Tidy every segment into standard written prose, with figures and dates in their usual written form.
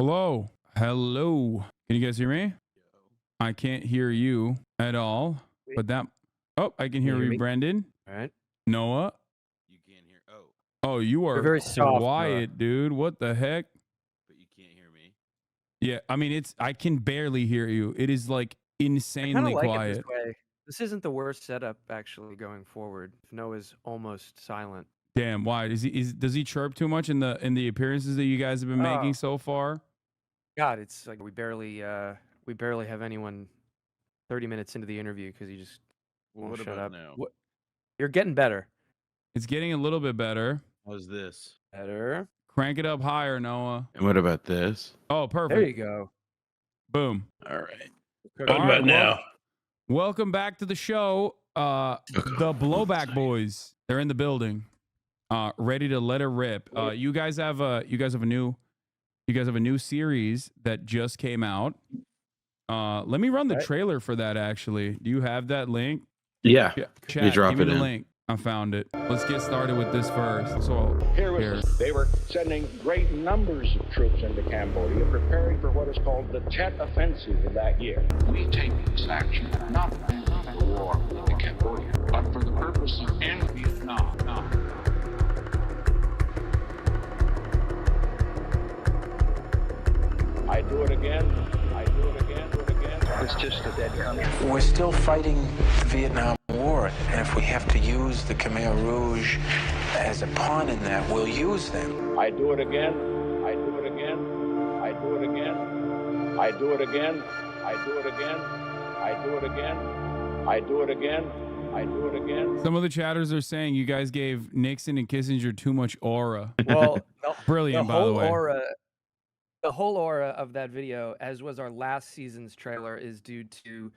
Hello. Hello. Can you guys hear me? I can't hear you at all. But that... Oh, I can hear you, Brandon. All right. Noah. You can't hear. Oh, you are very soft, quiet, dude. What the heck? But you can't hear me. Yeah, I mean, I can barely hear you. It is like insanely like quiet. it this way. This isn't the worst setup actually going forward. If Noah's almost silent. Damn, why? Does he chirp too much in the appearances that you guys have been making so far? God, it's like we barely have anyone 30 minutes into the interview because he just won't shut up. Now? What? You're getting better. It's getting a little bit better. How's this? Better. Crank it up higher, Noah. And what about this? Oh, perfect. There you go. Boom. All right. What about now? Welcome back to the show. The Blowback boys. They're in the building. Ready to let it rip. You guys have a new series that just came out. Let me run the trailer for that actually. Do you have that link? Yeah. Chat, you drop give me it the in. link. I found it. Let's get started with this first. So They were sending great numbers of troops into Cambodia, preparing for what is called the Tet Offensive of that year. We take this action not for war in Cambodia, but for the purpose of ending Vietnam. I do it again. I do it again. Do it again. It's just a dead country. We're still fighting the Vietnam War, and if we have to use the Khmer Rouge as a pawn in that, we'll use them. I do it again. I do it again. I do it again. I do it again. I do it again. I do it again. I do it again. I do it again. some of the chatters are saying you guys gave Nixon and Kissinger too much aura. Well, Brilliant, by the way. The whole aura of that video, as was our last season's trailer, is due to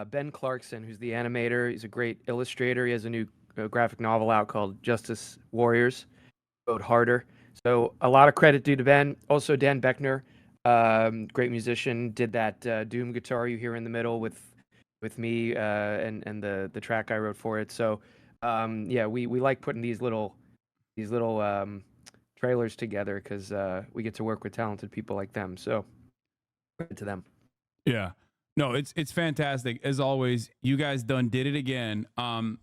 Ben Clarkson, who's the animator. He's a great illustrator. He has a new graphic novel out called Justice Warriors, Vote Harder. So a lot of credit due to Ben. Also, Dan Beckner, great musician, did that Doom guitar you hear in the middle with me and the track I wrote for it. So yeah, we like putting these little trailers together because we get to work with talented people like them. So credit to them. Yeah. No, it's fantastic. As always, you guys did it again. I'll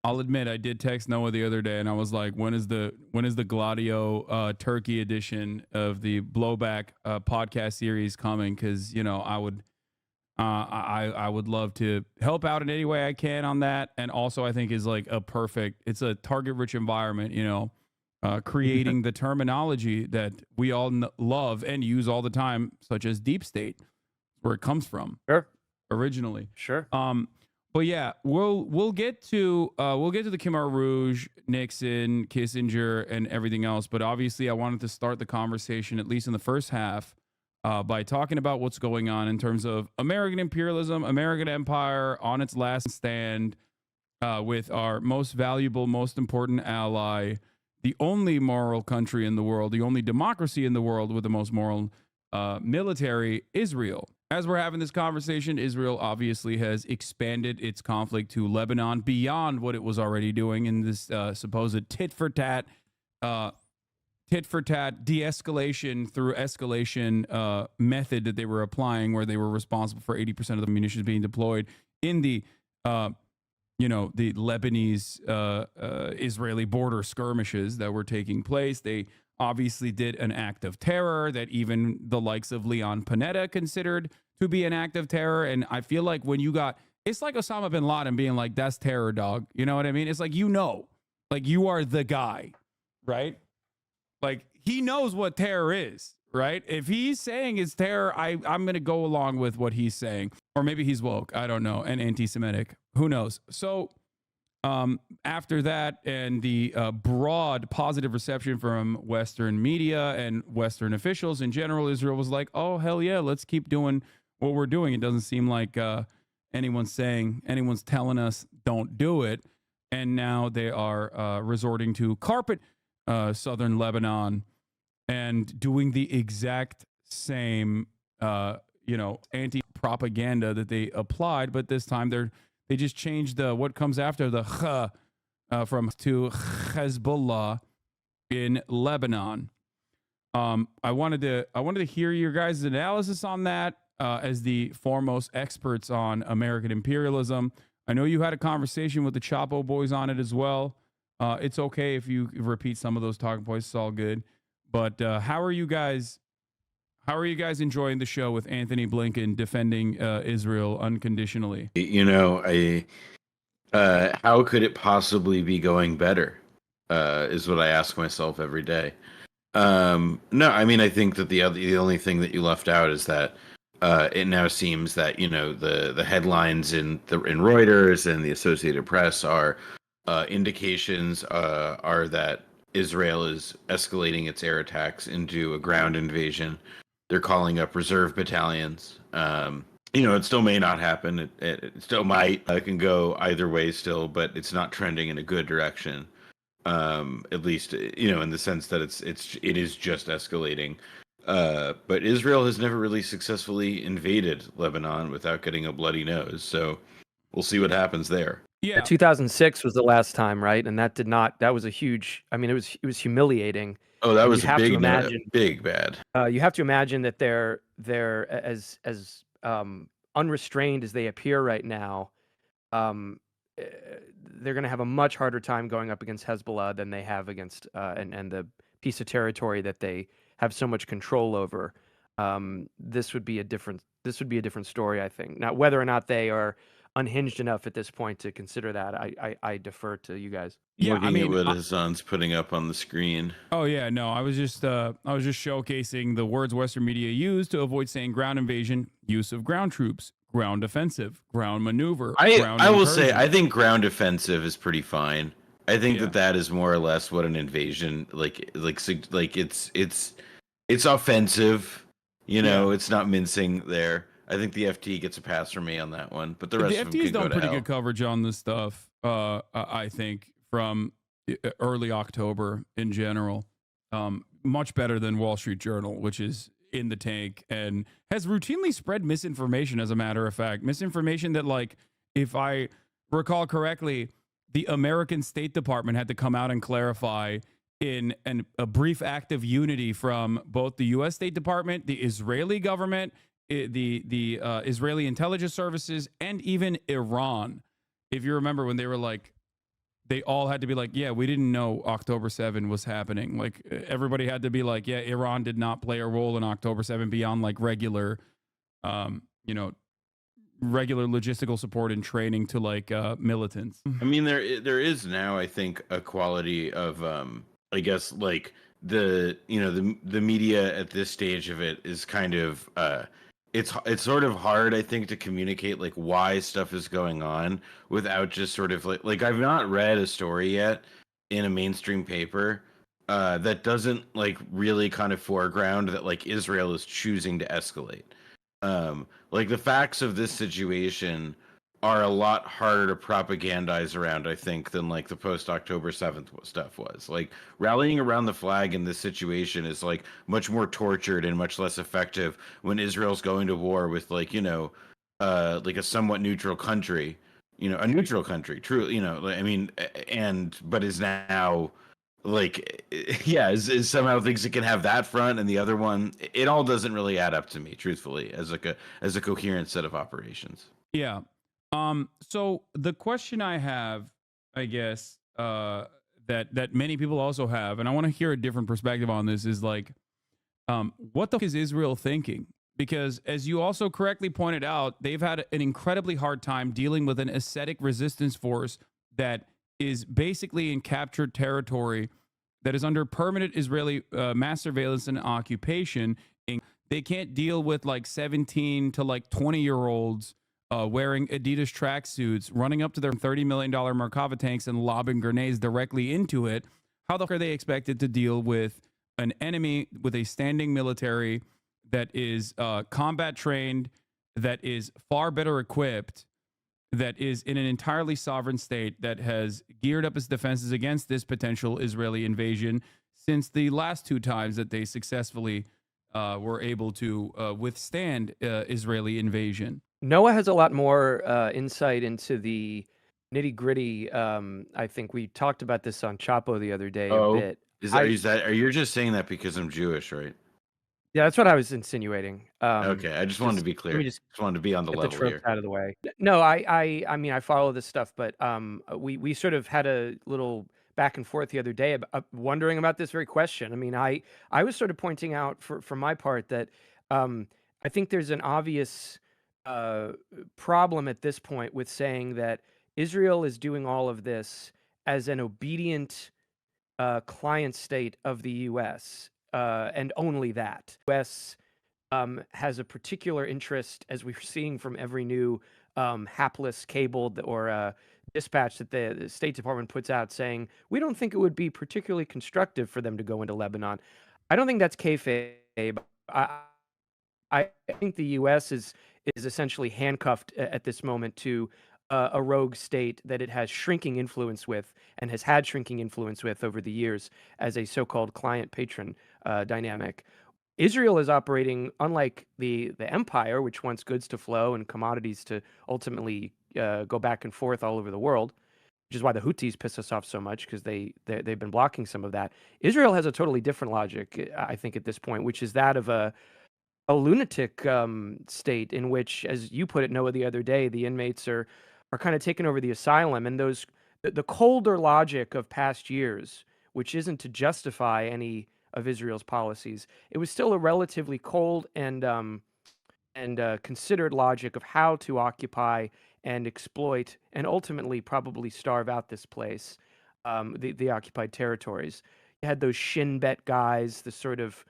admit I did text Noah the other day and I was like, when is the Gladio Turkey edition of the Blowback podcast series coming? Because I would love to help out in any way I can on that. And also I think is like it's a target rich environment, creating the terminology that we all love and use all the time, such as deep state, where it comes from. Sure. Originally. Sure. But yeah, we'll get to the Khmer Rouge, Nixon, Kissinger, and everything else. But obviously, I wanted to start the conversation, at least in the first half, by talking about what's going on in terms of American imperialism, American empire on its last stand, with our most valuable, most important ally, the only moral country in the world, the only democracy in the world with the most moral military, Israel. As we're having this conversation, Israel obviously has expanded its conflict to Lebanon beyond what it was already doing in this supposed tit-for-tat de-escalation through escalation method that they were applying, where they were responsible for 80% of the munitions being deployed in the the Lebanese Israeli border skirmishes that were taking place. They obviously did an act of terror that even the likes of Leon Panetta considered to be an act of terror. And I feel like it's like Osama bin Laden being like, that's terror, dog. You know what I mean? It's like, like you are the guy, right? Like he knows what terror is, right? If he's saying it's terror, I'm going to go along with what he's saying. Or maybe he's woke. I don't know. And anti-Semitic. Who knows? So after that and the broad positive reception from Western media and Western officials in general, Israel was like, oh, hell yeah, let's keep doing what we're doing. It doesn't seem like anyone's telling us don't do it. And now they are resorting to carpet southern Lebanon and doing the exact same, anti-propaganda that they applied. But this time they just changed what comes after the from to Hezbollah in Lebanon. I wanted to hear your guys' analysis on that as the foremost experts on American imperialism. I know you had a conversation with the Chapo boys on it as well. It's okay if you repeat some of those talking points. It's all good. But how are you guys enjoying the show with Anthony Blinken defending Israel unconditionally? You know, how could it possibly be going better? Is what I ask myself every day. No, I mean, I think that the only thing that you left out is that it now seems that the headlines in Reuters and the Associated Press are indications are that Israel is escalating its air attacks into a ground invasion. They're calling up reserve battalions. It still may not happen. It still might. It can go either way still, but it's not trending in a good direction. At least in the sense that it is just escalating. But Israel has never really successfully invaded Lebanon without getting a bloody nose. So we'll see what happens there. Yeah, 2006 was the last time, right? And that was a huge. I mean, it was humiliating. Oh, that And was you have to big imagine- bad. You have to imagine that they're as unrestrained as they appear right now. They're going to have a much harder time going up against Hezbollah than they have against and the piece of territory that they have so much control over. This would be a different story, I think. Now, whether or not they are unhinged enough at this point to consider that, I defer to you guys. Yeah, Looking I mean, at what Hasan's putting up on the screen. Oh yeah, no, I was just showcasing the words Western media use to avoid saying ground invasion, use of ground troops, ground offensive, ground maneuver. I will say I think ground offensive is pretty fine. I think that is more or less what an invasion like it's offensive. It's not mincing there. I think the FT gets a pass from me on that one, but the rest of them FT's can go done to pretty hell. good coverage on this stuff. I think from early October in general, much better than Wall Street Journal, which is in the tank and has routinely spread misinformation. As a matter of fact, misinformation that, like, if I recall correctly, the American State Department had to come out and clarify in a brief act of unity from both the U.S. State Department, the Israeli government, the Israeli intelligence services, and even Iran. If you remember when they were like, they all had to be like, yeah, we didn't know October 7 was happening. Like, everybody had to be like, yeah, Iran did not play a role in October 7 beyond like regular logistical support and training to like militants. I mean, there is now, I think, a quality of I guess like the media at this stage of it is kind of it's sort of hard, I think, to communicate like why stuff is going on without just sort of like I've not read a story yet in a mainstream paper that doesn't like really kind of foreground that like Israel is choosing to escalate. Like the facts of this situation are a lot harder to propagandize around, I think, than like the post-October 7th stuff was. Like rallying around the flag in this situation is like much more tortured and much less effective when Israel's going to war with like a somewhat neutral country, a neutral country, true, I mean, but is now like, yeah, is somehow thinks it can have that front and the other one. It all doesn't really add up to me, truthfully, as a coherent set of operations. Yeah. So the question I have, I guess, that many people also have, and I want to hear a different perspective on this, is like, what the fuck is Israel thinking? Because as you also correctly pointed out, they've had an incredibly hard time dealing with an ascetic resistance force that is basically in captured territory, that is under permanent Israeli mass surveillance and occupation. They can't deal with like 17 to like 20-year-olds wearing Adidas tracksuits, running up to their $30 million Merkava tanks and lobbing grenades directly into it. How the fuck are they expected to deal with an enemy with a standing military that is combat trained, that is far better equipped, that is in an entirely sovereign state, that has geared up its defenses against this potential Israeli invasion since the last two times that they successfully were able to withstand Israeli invasion? Noah has a lot more insight into the nitty gritty. I think we talked about this on Chapo the other day a bit. Are you just saying that because I'm Jewish, right? Yeah, that's what I was insinuating. Okay, I just wanted to be Let clear. me just Just wanted to be on the get the level tropes here. out of the way. No, I mean, I follow this stuff, but we sort of had a little back and forth the other day about wondering about this very question. I mean, I was sort of pointing out for my part that I think there's an obvious uh, problem at this point with saying that Israel is doing all of this as an obedient client state of the U.S. And only that. U.S. Has a particular interest, as we're seeing from every new hapless cable or dispatch that the State Department puts out, saying we don't think it would be particularly constructive for them to go into Lebanon. I don't think that's kayfabe. I, I think the U.S. is essentially handcuffed at this moment to a rogue state that it has shrinking influence with and has had shrinking influence with over the years as a so-called client-patron dynamic. Israel is operating unlike the empire, which wants goods to flow and commodities to ultimately go back and forth all over the world, which is why the Houthis piss us off so much because they've been blocking some of that. Israel has a totally different logic, I think, at this point, which is that of a lunatic state in which, as you put it, Noah, the other day, the inmates are kind of taking over the asylum, and the colder logic of past years, which isn't to justify any of Israel's policies, it was still a relatively cold and considered logic of how to occupy and exploit and ultimately probably starve out this place, the occupied territories. You had those Shin Bet guys, the sort of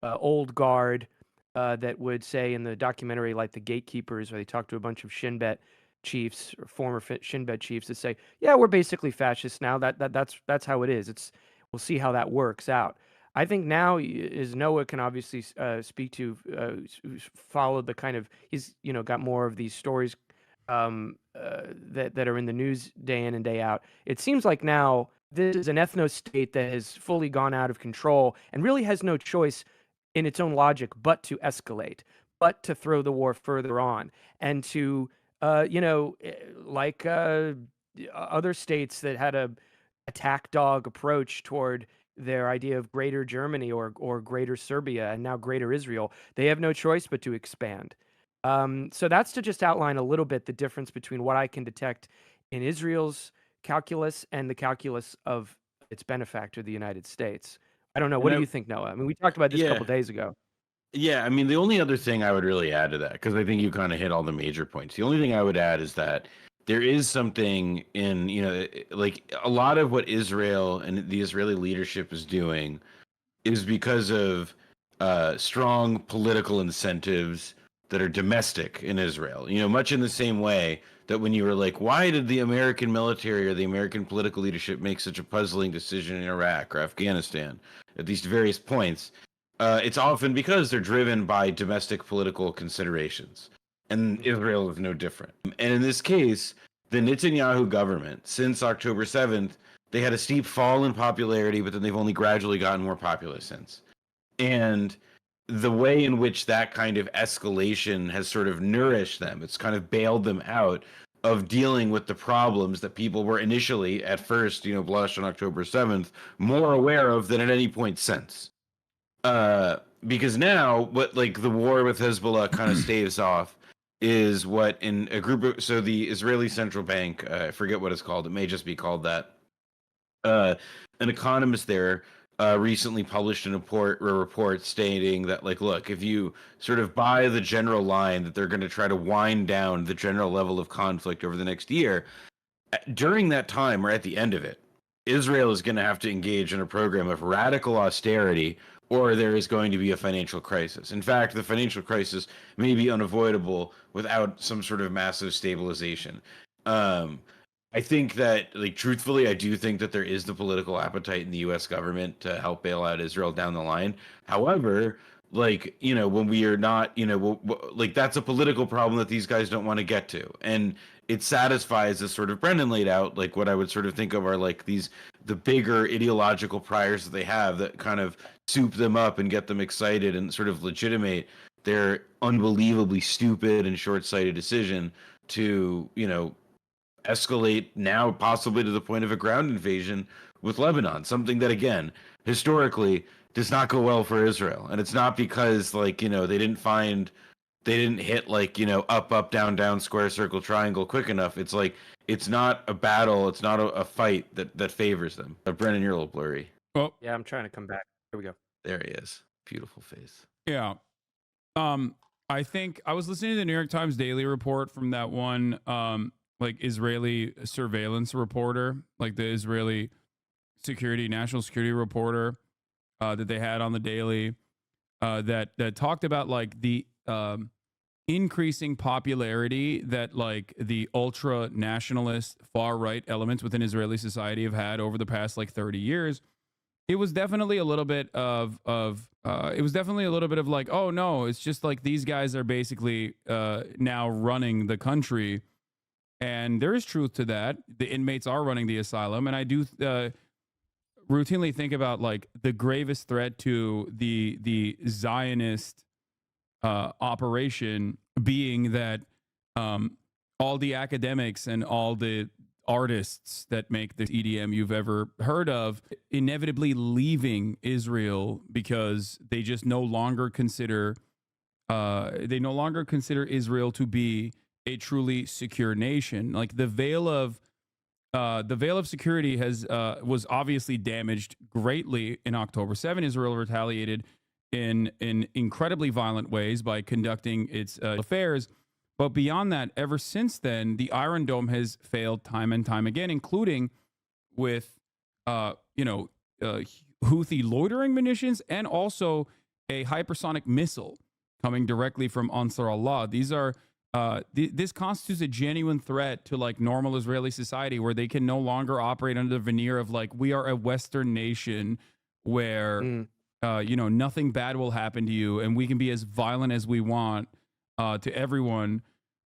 old guard that would say in the documentary, like the Gatekeepers, where they talk to a bunch of Shin Bet chiefs or former Shin Bet chiefs that say, "Yeah, we're basically fascists now. That's how it is. We'll see how that works out." I think now, as Noah can obviously speak to, who's followed the kind of he's got more of these stories that are in the news day in and day out. It seems like now this is an ethno state that has fully gone out of control and really has no choice in its own logic but to escalate, but to throw the war further on, and to like other states that had a attack dog approach toward their idea of greater Germany or greater Serbia and now greater Israel. They have no choice but to expand. So that's to just outline a little bit the difference between what I can detect in Israel's calculus and the calculus of its benefactor, the United States. I don't know. What And do you think, Noah? I mean, we talked about this a yeah, couple days ago. yeah. I mean, the only other thing I would really add to that, because I think you kind of hit all the major points. The only thing I would add is that there is something in, like a lot of what Israel and the Israeli leadership is doing is because of strong political incentives that are domestic in Israel. Much in the same way that when you were like, why did the American military or the American political leadership make such a puzzling decision in Iraq or Afghanistan at these various points? It's often because they're driven by domestic political considerations. And Israel is no different. And in this case, the Netanyahu government, since October 7th, they had a steep fall in popularity, but then they've only gradually gotten more popular since. And the way in which that kind of escalation has sort of nourished them, it's kind of bailed them out of dealing with the problems that people were initially, at first, blushed on October 7th, more aware of than at any point since. Because now, what like the war with Hezbollah kind of staves off is what in a group of, so the Israeli central bank, I forget what it's called, it may just be called that. An economist there recently published a report stating that, like, look, if you sort of buy the general line that they're going to try to wind down the general level of conflict over the next year, during that time or at the end of it, Israel is going to have to engage in a program of radical austerity, or there is going to be a financial crisis. In fact, the financial crisis may be unavoidable without some sort of massive stabilization. I think that, like, truthfully, I do think that there is the political appetite in the U.S. government to help bail out Israel down the line. However, like, when we are not, like, that's a political problem that these guys don't want to get to. And it satisfies, as sort of Brendan laid out, like, what I would sort of think of are like the bigger ideological priors that they have that kind of soup them up and get them excited and sort of legitimate their unbelievably stupid and short-sighted decision to, escalate now possibly to the point of a ground invasion with Lebanon, something that, again, historically does not go well for Israel. And it's not because like, they didn't hit like, up, up, down, down, square, circle, triangle quick enough. It's like, it's not a battle. It's not a fight that favors them. Brennan, you're a little blurry. Oh, Yeah, I'm trying to come back. Here we go. There he is. Beautiful face. yeah. I think I was listening to the New York Times Daily Report from that one, like Israeli surveillance reporter, like the Israeli national security reporter, that they had on the Daily, that talked about like the increasing popularity that like the ultra nationalist far right elements within Israeli society have had over the past like 30 years. It was definitely a little bit of like, oh no, it's just like these guys are basically now running the country, and there is truth to that. The inmates are running the asylum, and I do routinely think about like the gravest threat to the Zionist operation being that all the academics and all the artists that make the EDM you've ever heard of inevitably leaving Israel because they just no longer consider Israel to be a truly secure nation. Like the veil of security was obviously damaged greatly in October 7. Israel retaliated in incredibly violent ways by conducting its affairs. But beyond that, ever since then, the Iron Dome has failed time and time again, including with, Houthi loitering munitions and also a hypersonic missile coming directly from Ansar Allah. These are this constitutes a genuine threat to like normal Israeli society, where they can no longer operate under the veneer of like, we are a Western nation where nothing bad will happen to you, and we can be as violent as we want to everyone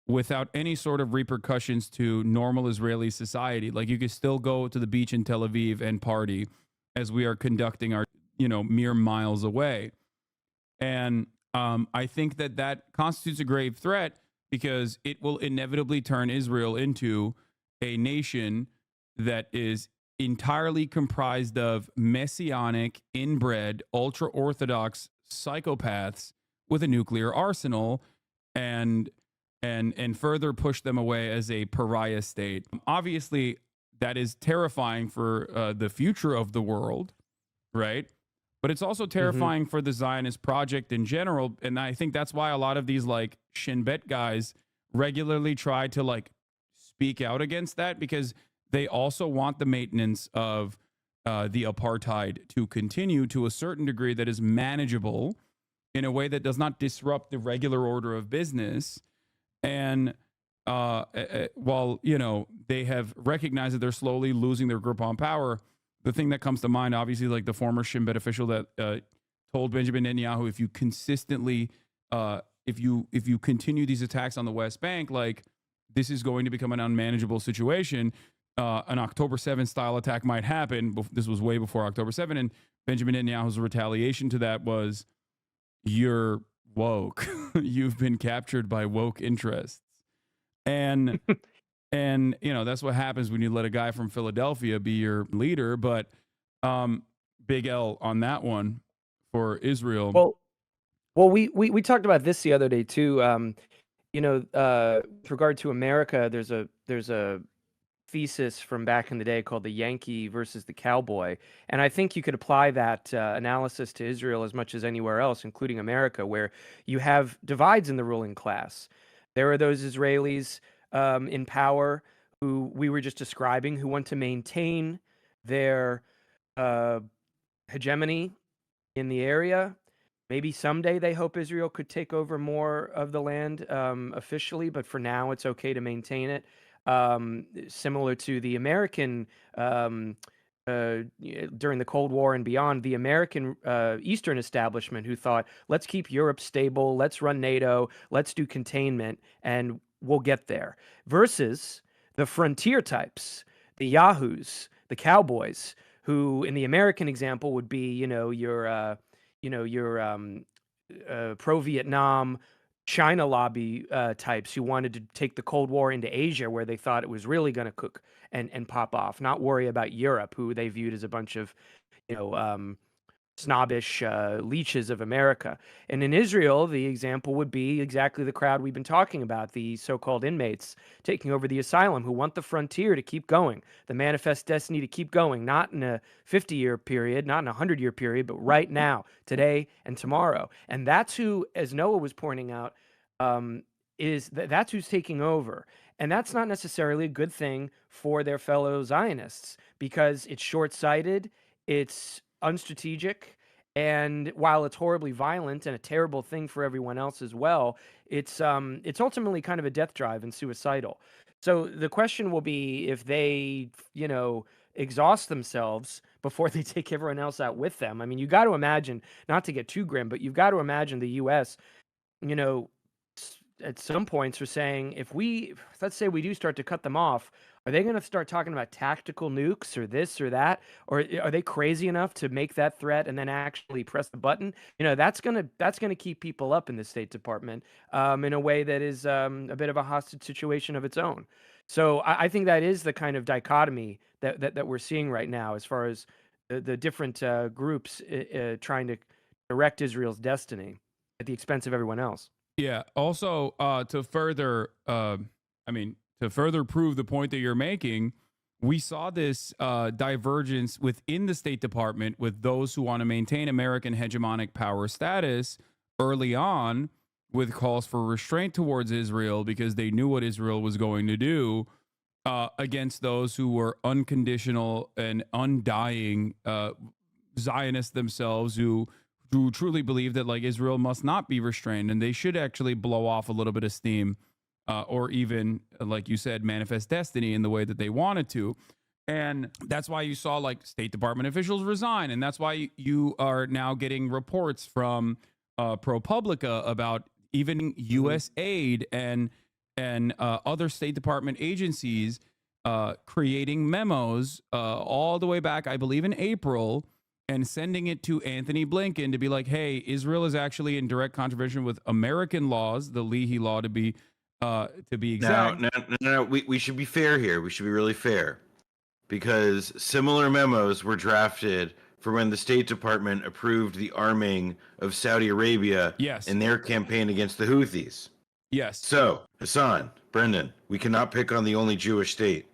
without any sort of repercussions to normal Israeli society. Like you could still go to the beach in Tel Aviv and party as we are conducting our, mere miles away. And I think that constitutes a grave threat because it will inevitably turn Israel into a nation that is entirely comprised of messianic, inbred, ultra-Orthodox psychopaths with a nuclear arsenal, and further push them away as a pariah state. Obviously, that is terrifying for the future of the world, right? But it's also terrifying for the Zionist project in general, and I think that's why a lot of these like Shin Bet guys regularly try to like speak out against that, because they also want the maintenance of the apartheid to continue to a certain degree that is manageable in a way that does not disrupt the regular order of business. And while, they have recognized that they're slowly losing their grip on power, the thing that comes to mind, obviously, like the former Shin Bet official that told Benjamin Netanyahu, if you consistently, if you continue these attacks on the West Bank, like this is going to become an unmanageable situation. An October 7 style attack might happen. This was way before October 7. And Benjamin Netanyahu's retaliation to that was, you're woke. You've been captured by woke interests. And that's what happens when you let a guy from Philadelphia be your leader. But big L on that one for Israel. Well, we talked about this the other day too. With regard to America, there's a thesis from back in the day called the Yankee versus the Cowboy. And I think you could apply that analysis to Israel as much as anywhere else, including America, where you have divides in the ruling class. There are those Israelis in power who we were just describing, who want to maintain their hegemony in the area. Maybe someday they hope Israel could take over more of the land officially, but for now it's okay to maintain it. Similar to the American, during the Cold War and beyond, the American Eastern establishment who thought, let's keep Europe stable, let's run NATO, let's do containment, and we'll get there. Versus the frontier types, the Yahoos, the cowboys, who in the American example would be, your pro-Vietnam China lobby types who wanted to take the Cold War into Asia, where they thought it was really going to cook and pop off, not worry about Europe, who they viewed as a bunch of, snobbish leeches of America. And in Israel, the example would be exactly the crowd we've been talking about, the so-called inmates taking over the asylum who want the frontier to keep going, the manifest destiny to keep going, not in a 50-year period, not in a 100-year period, but right now, today and tomorrow. And that's who, as Noah was pointing out, that's who's taking over. And that's not necessarily a good thing for their fellow Zionists because it's short-sighted, it's unstrategic, and while it's horribly violent and a terrible thing for everyone else as well, it's ultimately kind of a death drive and suicidal. So the question will be if they, exhaust themselves before they take everyone else out with them. I mean, you got to imagine, not to get too grim, but you've got to imagine the U.S., you know, at some points are saying let's say we do start to cut them off, are they going to start talking about tactical nukes or this or that, or are they crazy enough to make that threat and then actually press the button? That's gonna keep people up in the State Department in a way that is a bit of a hostage situation of its own. So I think that is the kind of dichotomy that we're seeing right now, as far as the different groups trying to direct Israel's destiny at the expense of everyone else. Yeah. Also, to further, to further prove the point that you're making, we saw this divergence within the State Department with those who want to maintain American hegemonic power status early on, with calls for restraint towards Israel because they knew what Israel was going to do, against those who were unconditional and undying Zionists themselves, who truly believe that like Israel must not be restrained and they should actually blow off a little bit of steam, or even, like you said, manifest destiny in the way that they wanted to. And that's why you saw like State Department officials resign. And that's why you are now getting reports from ProPublica about even U.S. aid and other State Department agencies creating memos all the way back, I believe, in April, and sending it to Anthony Blinken to be like, hey, Israel is actually in direct contravention with American laws, the Leahy law to be exact. No. We should be fair here. We should be really fair, because similar memos were drafted for when the State Department approved the arming of Saudi Arabia in their campaign against the Houthis. Yes. So, Hasan, Brendan, we cannot pick on the only Jewish state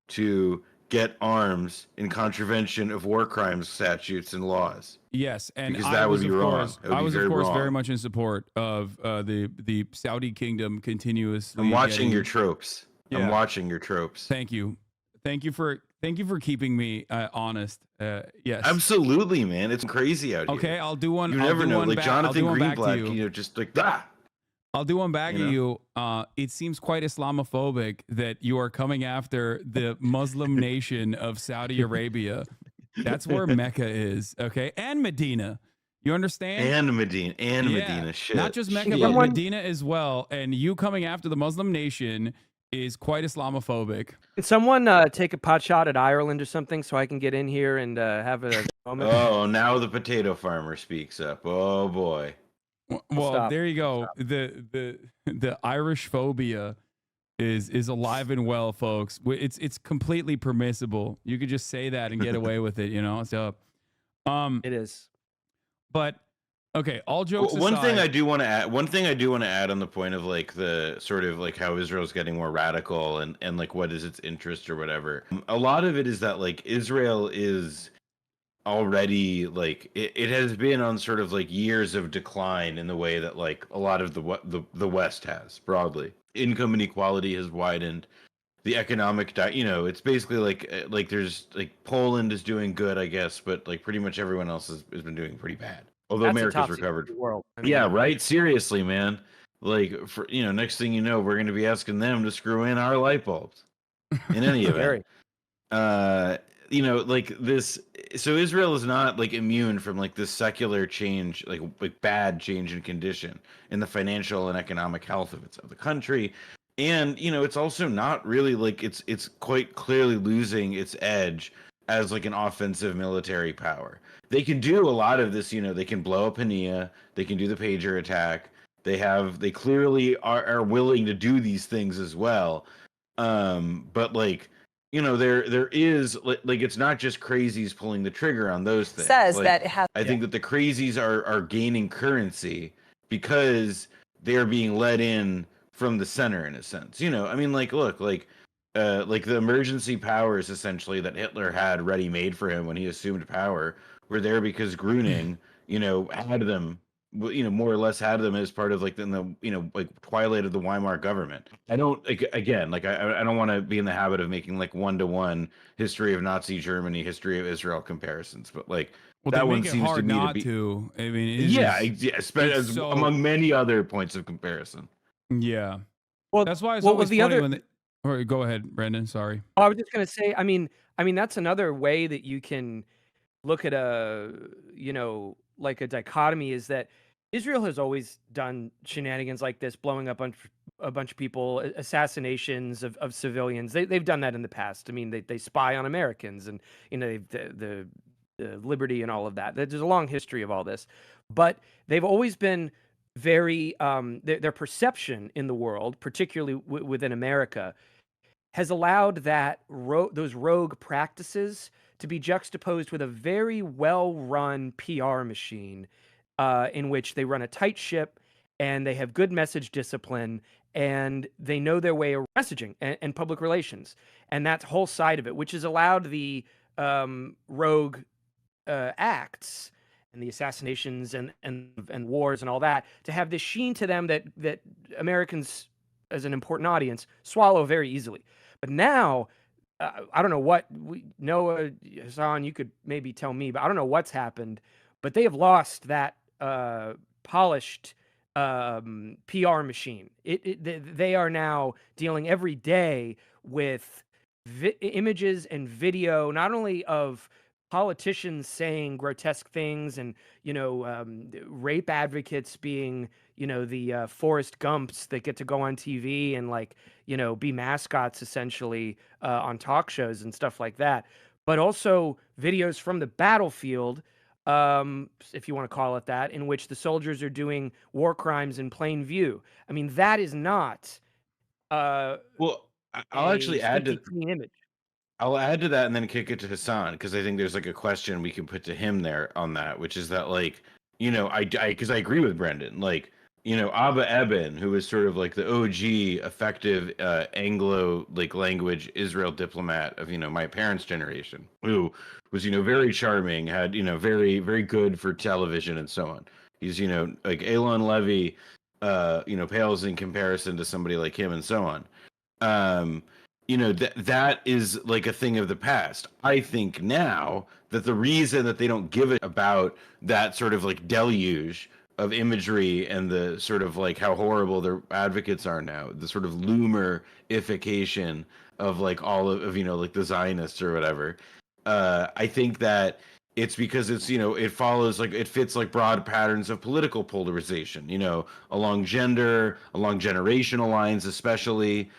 to get arms in contravention of war crimes statutes and laws. Yes, and because that would be wrong. I was, of course, very much in support of the Saudi kingdom continuously. I'm watching your tropes. Yeah. I'm watching your tropes. Thank you for keeping me honest. Yes, absolutely, man. It's crazy out here. Okay, I'll do one. You never know, like Jonathan Greenblatt, just like that. I'll do one back at you. It seems quite Islamophobic that you are coming after the Muslim nation of Saudi Arabia. That's where Mecca is, okay? And Medina. You understand? And Medina. Shit. Not just Mecca, but Medina as well. And you coming after the Muslim nation is quite Islamophobic. Can someone take a pot shot at Ireland or something so I can get in here and have a moment? Oh, now the potato farmer speaks up. Oh, boy. Well, there you go. The Irish phobia is alive and well, folks. It's completely permissible. You could just say that and get away with it, So, it is. But okay, all jokes aside. One thing I do want to add on the point of like the sort of like how Israel's getting more radical and like what is its interest or whatever. A lot of it is that like Israel is already like it has been on sort of like years of decline in the way that like a lot of the West has broadly. Income inequality has widened. The economic it's basically like there's like Poland is doing good, I guess, but like pretty much everyone else has been doing pretty bad. Although America's recovered. World. Yeah, right. Seriously, man. Like for next thing you know, we're going to be asking them to screw in our light bulbs. In any event, like this. So Israel is not like immune from like this secular change, like bad change in condition in the financial and economic health of the country, and it's also not really like it's quite clearly losing its edge as like an offensive military power. They can do a lot of this, they can blow up Hania, they can do the pager attack. They clearly are willing to do these things as well. But like there is like it's not just crazies pulling the trigger on those things. Says Like, that it has. I think that the crazies are gaining currency because they are being led in from the center in a sense. I mean, like, look, like the emergency powers essentially that Hitler had ready made for him when he assumed power were there because Gruning, had them, more or less had them as part of like like twilight of the Weimar government. I don't again like I don't want to be in the habit of making like 1-to-1 history of Nazi Germany, history of Israel comparisons, but like Well, that they one make it seems to hard me to not be to. I mean, as so- among many other points of comparison. yeah. Well, That's why it's well, always the funny other. when they. All right, go ahead, Brendan. Sorry. Oh, I was just gonna say. I mean, that's another way that you can look at like a dichotomy is that Israel has always done shenanigans like this, blowing up a bunch of people, assassinations of civilians. They've done that in the past. I mean, they spy on Americans, and the liberty and all of that. There's a long history of all this, but they've always been very their perception in the world, particularly within America, has allowed those rogue practices to be juxtaposed with a very well-run PR machine, in which they run a tight ship and they have good message discipline and they know their way around messaging and public relations, and that whole side of it, which has allowed the rogue acts and the assassinations and wars and all that to have this sheen to them that Americans, as an important audience, swallow very easily. But now, I don't know what Noah, Hasan, you could maybe tell me, but I don't know what's happened. But they have lost that polished PR machine. They are now dealing every day with images and video, not only of politicians saying grotesque things and rape advocates being the Forrest Gumps that get to go on TV and like be mascots essentially on talk shows and stuff like that, but also videos from the battlefield, if you want to call it that, in which the soldiers are doing war crimes in plain view. I mean, that is not Well, I'll actually add to clean image. I'll add to that and then kick it to Hasan because I think there's like a question we can put to him there on that, which is that like, because I agree with Brendan, like, Abba Eban, who was sort of like the OG effective Anglo like language Israel diplomat of my parents' generation, who was very charming, had very very good for television and so on. He's like Elon Levy, pales in comparison to somebody like him and so on. That is like a thing of the past. I think now that the reason that they don't give it about that sort of like deluge of imagery and the sort of like how horrible their advocates are now, the sort of Loomer-ification of like all of like the Zionists or whatever. I think that it's because it's it follows like it fits like broad patterns of political polarization, along gender, along generational lines, especially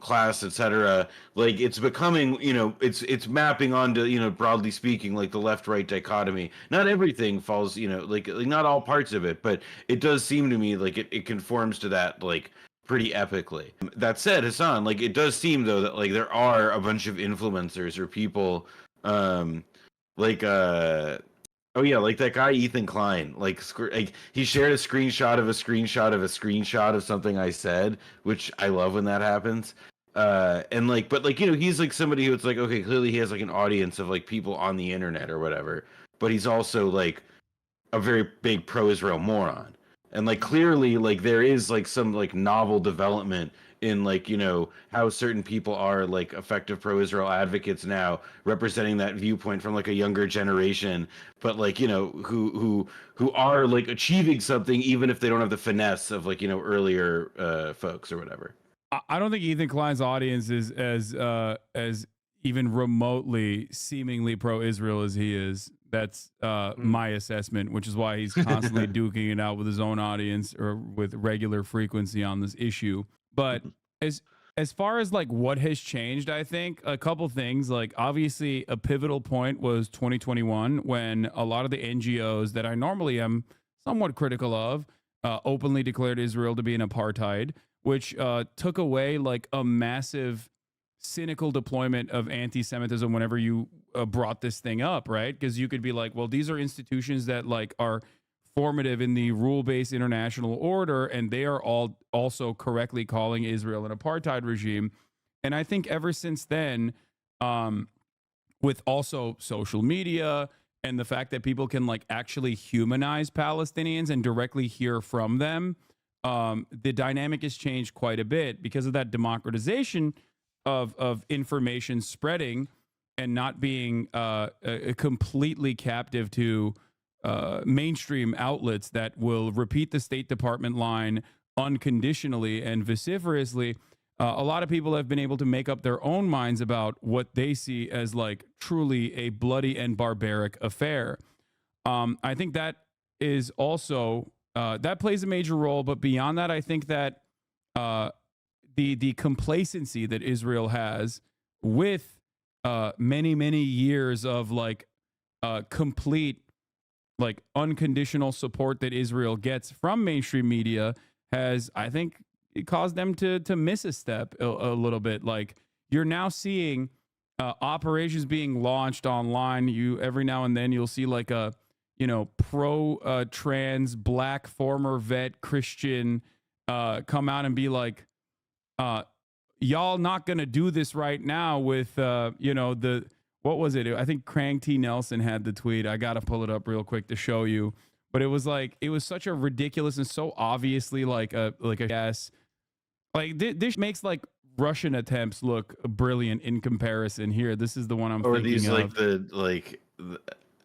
class, etc. Like it's becoming it's mapping onto broadly speaking like the left right dichotomy. Not everything falls like not all parts of it, but it does seem to me like it conforms to that like pretty epically. That said, Hasan, like it does seem though that like there are a bunch of influencers or people like oh yeah, like that guy Ethan Klein, like he shared a screenshot of a screenshot of a screenshot of something I said, which I love when that happens. And like, but like he's like somebody who's like, okay, clearly he has like an audience of like people on the internet or whatever, but he's also like a very big pro-Israel moron, and like clearly like there is like some like novel development in like how certain people are like effective pro-Israel advocates now representing that viewpoint from like a younger generation, but like who are like achieving something even if they don't have the finesse of like earlier folks or whatever. I don't think Ethan Klein's audience is as even remotely seemingly pro-Israel as he is. That's my assessment, which is why he's constantly duking it out with his own audience or with regular frequency on this issue. But as far as like what has changed, I think a couple things. Like obviously a pivotal point was 2021 when a lot of the NGOs that I normally am somewhat critical of openly declared Israel to be an apartheid, which took away like a massive cynical deployment of anti-Semitism whenever you brought this thing up, right? Because you could be like, well, these are institutions that like are formative in the rule-based international order, and they are all also correctly calling Israel an apartheid regime. And I think ever since then, with also social media and the fact that people can like actually humanize Palestinians and directly hear from them, the dynamic has changed quite a bit because of that democratization of information spreading and not being completely captive to mainstream outlets that will repeat the State Department line unconditionally and vociferously. A lot of people have been able to make up their own minds about what they see as like truly a bloody and barbaric affair. I think that is also that plays a major role. But beyond that, I think that the complacency that Israel has with many years of like complete like unconditional support that Israel gets from mainstream media has, I think, it caused them to miss a step a little bit. Like you're now seeing operations being launched online. You every now and then you'll see like a pro trans black former vet Christian come out and be like, y'all not gonna do this right now with the what was it? I think Crank T Nelson had the tweet. I gotta pull it up real quick to show you. But it was like it was such a ridiculous and so obviously like a guess. Like this makes like Russian attempts look brilliant in comparison. Here, this is the one I'm thinking of. Or these like the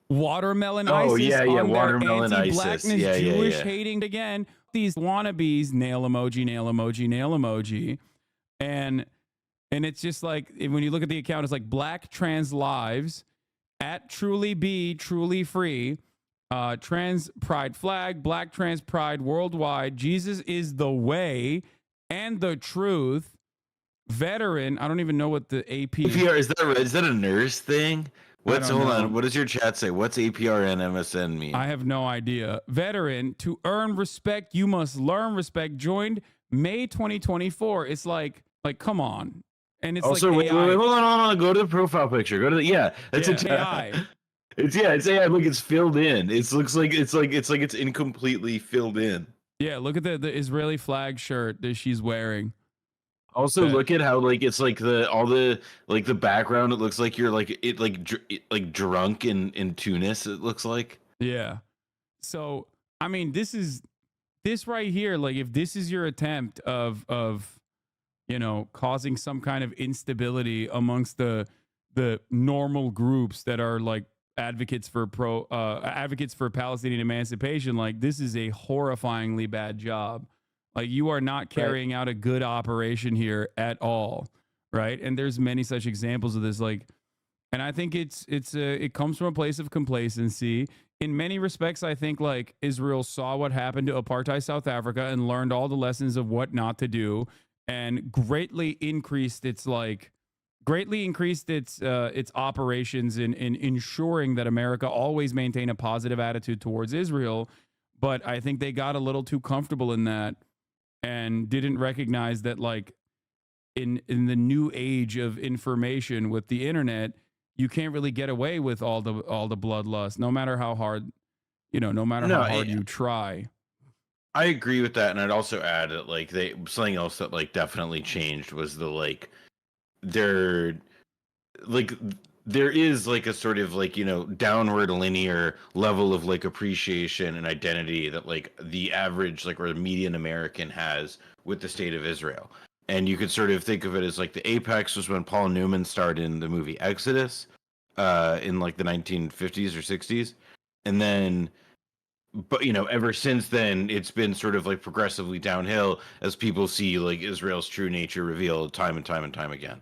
watermelon ISIS. Yeah, on watermelon anti-blackness, ISIS. Yeah, Jewish yeah. hating again. These wannabes, nail emoji, nail emoji, nail emoji, and it's just like when you look at the account, it's like Black Trans Lives at Truly Be Truly Free, Trans Pride Flag, Black Trans Pride Worldwide. Jesus is the way and the truth. Veteran. I don't even know what the AP APR is that a nurse thing? Hold on. What does your chat say? What's APR and MSN mean? I have no idea. Veteran, to earn respect, you must learn respect. Joined May 2024. It's like come on. And it's also, like wait, hold on. Go to the profile picture. Go to the It's AI. It's AI. Look, it's filled in. It looks like it's incompletely filled in. Yeah, look at the Israeli flag shirt that she's wearing. Also, look at how like it's like the background. It looks like you're like drunk in Tunis. It looks like. Yeah. So I mean, this right here. Like, if this is your attempt of causing some kind of instability amongst the normal groups that are like advocates for Palestinian emancipation, like this is a horrifyingly bad job. Like you are not carrying out a good operation here at all, right? And there's many such examples of this. Like, and I think it comes from a place of complacency. In many respects, I think like Israel saw what happened to apartheid South Africa and learned all the lessons of what not to do, and greatly increased its operations in ensuring that America always maintain a positive attitude towards Israel. But I think they got a little too comfortable in that and didn't recognize that like in the new age of information with the internet, you can't really get away with all the bloodlust, no matter how hard, how hard you try. I agree with that, and I'd also add that like something else that like definitely changed was there is like a sort of like downward linear level of like appreciation and identity that like the average like or the median American has with the state of Israel. And you could sort of think of it as like the apex was when Paul Newman starred in the movie Exodus in like the 1950s or 60s, and then but ever since then it's been sort of like progressively downhill as people see like Israel's true nature revealed time and time and time again.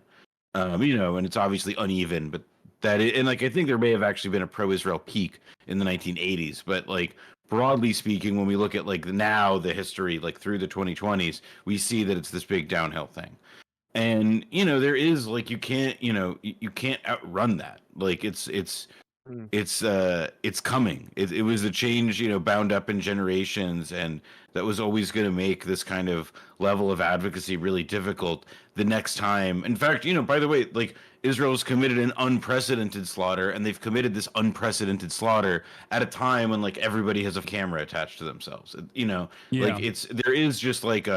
And it's obviously uneven, but and like I think there may have actually been a pro-Israel peak in the 1980s, but like broadly speaking, when we look at like now the history like through the 2020s, we see that it's this big downhill thing. And there is like you can't outrun that. Like it's Mm. it's coming. It was a change, bound up in generations, and that was always going to make this kind of level of advocacy really difficult the next time. In fact, by the way, like Israel's committed an unprecedented slaughter, and they've committed this unprecedented slaughter at a time when like everybody has a camera attached to themselves. Like Yeah. there is just like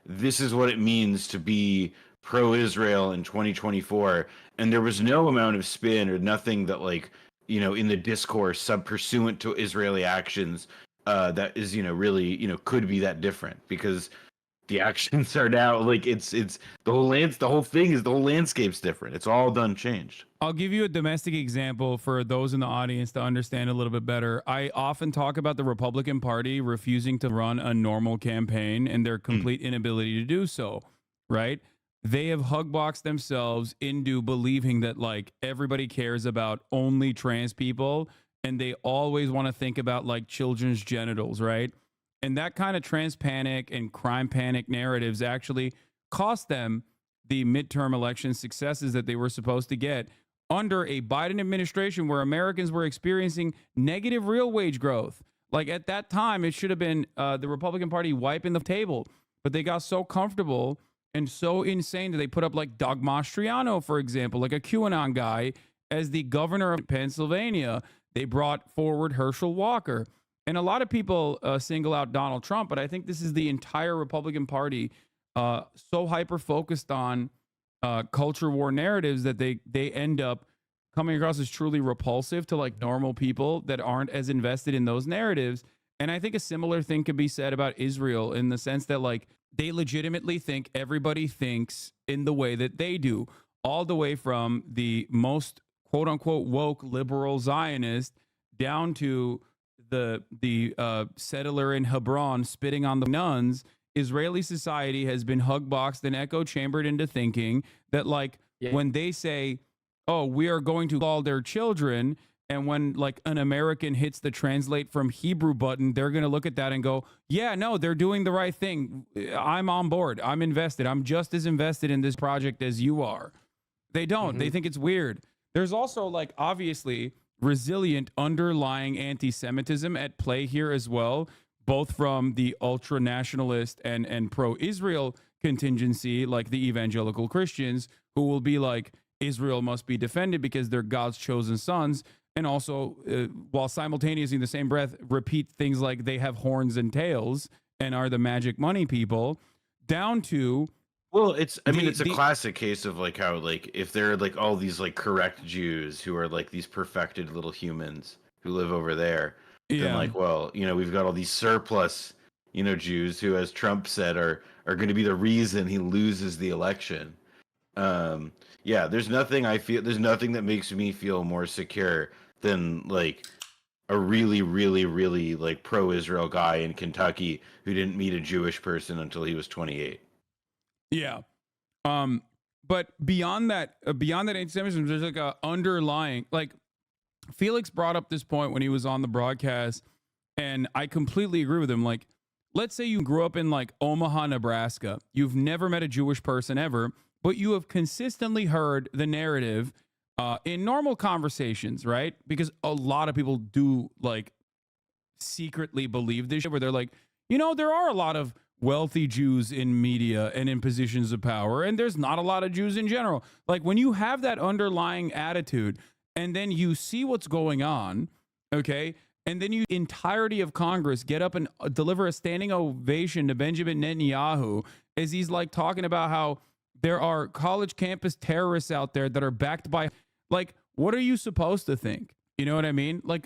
this is what it means to be pro-Israel in 2024, and there was no amount of spin or nothing that like in the discourse sub pursuant to Israeli actions that is really could be that different, because the actions are now like it's the whole thing is the whole landscape's different. It's all done changed. I'll give you a domestic example for those in the audience to understand a little bit better. I often talk about the Republican Party refusing to run a normal campaign and their complete inability to do so, right? They have hugboxed themselves into believing that like everybody cares about only trans people, and they always want to think about like children's genitals, right? And that kind of trans panic and crime panic narratives actually cost them the midterm election successes that they were supposed to get under a Biden administration where Americans were experiencing negative real wage growth. Like at that time, it should have been the Republican Party wiping the table, but they got so comfortable and so insane that they put up like Doug Mastriano, for example, like a QAnon guy, as the governor of Pennsylvania. They brought forward Herschel Walker. And a lot of people single out Donald Trump, but I think this is the entire Republican Party so hyper focused on culture war narratives that they end up coming across as truly repulsive to like normal people that aren't as invested in those narratives. And I think a similar thing could be said about Israel in the sense that like they legitimately think everybody thinks in the way that they do, all the way from the most quote unquote woke liberal Zionist down to the settler in Hebron spitting on the nuns. Israeli society has been hugboxed and echo chambered into thinking that like when they say, oh, we are going to call their children, and when like an American hits the translate from Hebrew button, they're going to look at that and go, yeah, no, they're doing the right thing. I'm on board. I'm invested. I'm just as invested in this project as you are. They don't. They think it's weird. There's also like obviously resilient underlying anti-Semitism at play here as well, both from the ultra-nationalist and pro-Israel contingency, like the evangelical Christians, who will be like, Israel must be defended because they're God's chosen sons, and also, while simultaneously in the same breath, repeat things like they have horns and tails and are the magic money people, down to... Well, it's a classic case of like how like if there are like all these like correct Jews who are like these perfected little humans who live over there, then like, well, we've got all these surplus, Jews who, as Trump said, are going to be the reason he loses the election. There's nothing that makes me feel more secure than like a really, really, really like pro-Israel guy in Kentucky who didn't meet a Jewish person until he was 28. Yeah. But beyond that anti-Semitism, there's like a underlying, like Felix brought up this point when he was on the broadcast, and I completely agree with him. Like, let's say you grew up in like Omaha, Nebraska. You've never met a Jewish person ever, but you have consistently heard the narrative in normal conversations, right? Because a lot of people do like secretly believe this shit where they're like, there are a lot of wealthy Jews in media and in positions of power, and there's not a lot of Jews in general. Like when you have that underlying attitude and then you see what's going on, okay, and then you entirety of Congress get up and deliver a standing ovation to Benjamin Netanyahu as he's like talking about how there are college campus terrorists out there that are backed by, like, what are you supposed to think? You know what I mean? Like,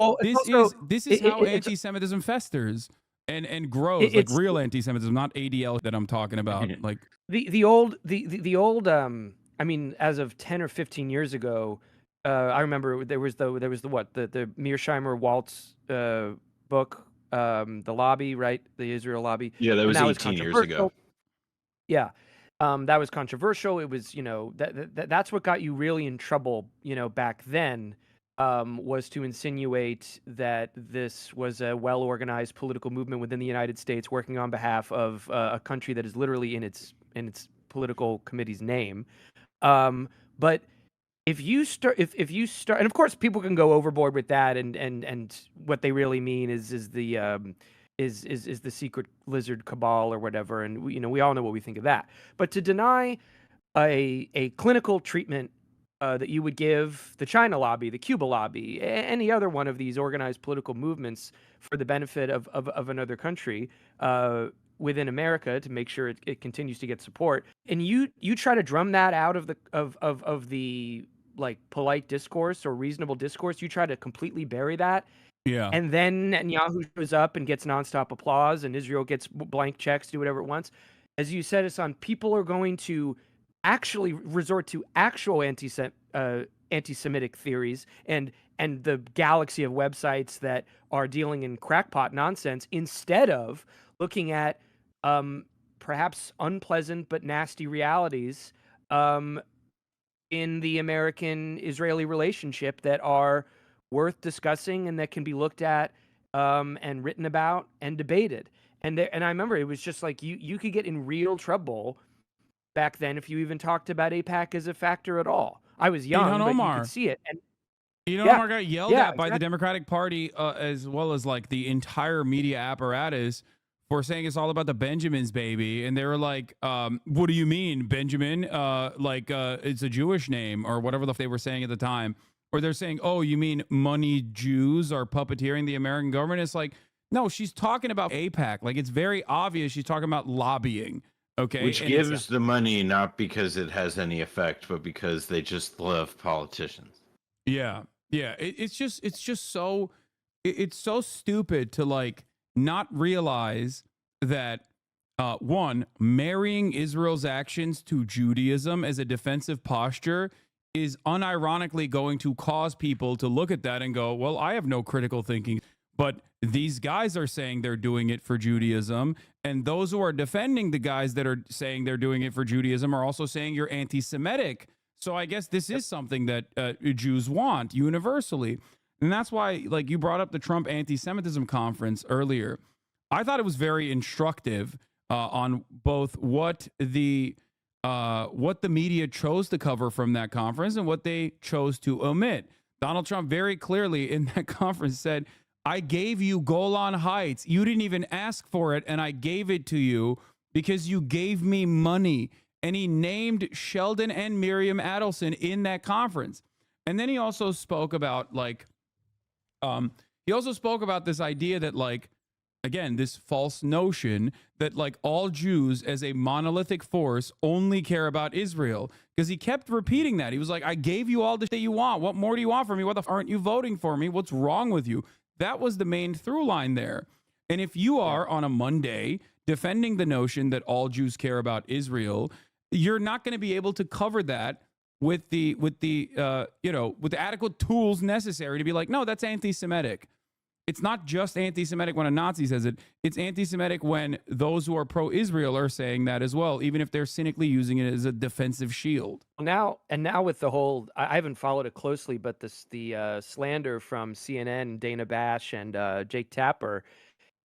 this is how anti-Semitism festers and grows, like real anti-Semitism, not ADL that I'm talking about. Like the old I mean, as of 10 or 15 years ago, I remember there was the Mearsheimer Waltz book, the lobby, right? The Israel lobby. Yeah, that was And 18 years ago. Yeah. That was controversial. It was, that's what got you really in trouble, back then, was to insinuate that this was a well-organized political movement within the United States working on behalf of a country that is literally in its political committee's name. But if you start, and of course people can go overboard with that, and what they really mean is the secret lizard cabal or whatever, and we all know what we think of that. But to deny a clinical treatment that you would give the China lobby, the Cuba lobby, any other one of these organized political movements for the benefit of another country within America to make sure it continues to get support, and you try to drum that out of the like polite discourse or reasonable discourse, you try to completely bury that. Yeah. And then Netanyahu shows up and gets nonstop applause, and Israel gets blank checks, do whatever it wants. As you said, Hasan, people are going to actually resort to actual anti-Semitic theories and the galaxy of websites that are dealing in crackpot nonsense instead of looking at perhaps unpleasant but nasty realities in the American-Israeli relationship that are worth discussing and that can be looked at and written about and debated. And I remember it was just like you could get in real trouble back then if you even talked about AIPAC as a factor at all. I was young, but you could see it. And Omar got yelled at by the Democratic Party as well as like the entire media apparatus for saying it's all about the Benjamins, baby. And they were like, what do you mean, Benjamin? It's a Jewish name or whatever they were saying at the time. Or they're saying, oh, you mean money Jews are puppeteering the American government? It's like, no, she's talking about AIPAC. Like, it's very obvious she's talking about lobbying. Okay. Which gives the money not because it has any effect, but because they just love politicians. Yeah. Yeah. It's just so stupid to like not realize that one, marrying Israel's actions to Judaism as a defensive posture is unironically going to cause people to look at that and go, well, I have no critical thinking, but these guys are saying they're doing it for Judaism. And those who are defending the guys that are saying they're doing it for Judaism are also saying you're anti-Semitic. So I guess this is something that Jews want universally. And that's why, like, you brought up the Trump anti-Semitism conference earlier. I thought it was very instructive on both what the media chose to cover from that conference and what they chose to omit. Donald Trump very clearly in that conference said, I gave you Golan Heights. You didn't even ask for it, and I gave it to you because you gave me money. And he named Sheldon and Miriam Adelson in that conference. And then he also spoke about this idea that, like, again, this false notion that like all Jews as a monolithic force only care about Israel, because he kept repeating that. He was like, I gave you all the shit you want. What more do you want from me? What the f aren't you voting for me? What's wrong with you? That was the main through line there. And if you are on a Monday defending the notion that all Jews care about Israel, you're not going to be able to cover that with the adequate tools necessary to be like, no, that's anti-Semitic. It's not just anti-Semitic when a Nazi says it. It's anti-Semitic when those who are pro-Israel are saying that as well, even if they're cynically using it as a defensive shield. Now with the whole, I haven't followed it closely, but the slander from CNN, Dana Bash, and Jake Tapper,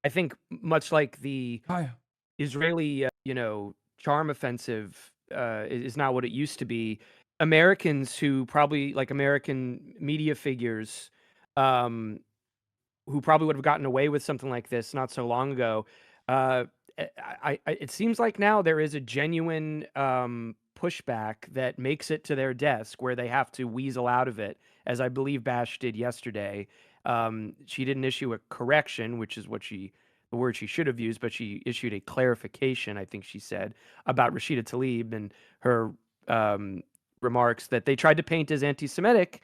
I think much like the Israeli, charm offensive is not what it used to be. Americans who probably, like American media figures, who probably would have gotten away with something like this not so long ago. It seems like now there is a genuine pushback that makes it to their desk where they have to weasel out of it, as I believe Bash did yesterday. She didn't issue a correction, which is the word she should have used, but she issued a clarification, I think she said, about Rashida Tlaib and her remarks that they tried to paint as anti-Semitic.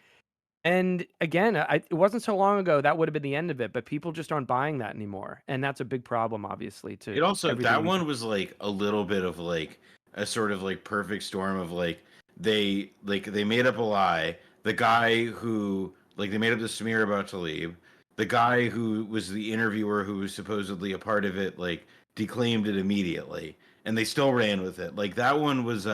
And again, it wasn't so long ago that would have been the end of it, but people just aren't buying that anymore, and that's a big problem, obviously. To it also that one was like a little bit of like a sort of like perfect storm of like they made up a lie. The guy who they made up the smear about Tlaib, the guy who was the interviewer who was supposedly a part of it declaimed it immediately, and they still ran with it. Like that one was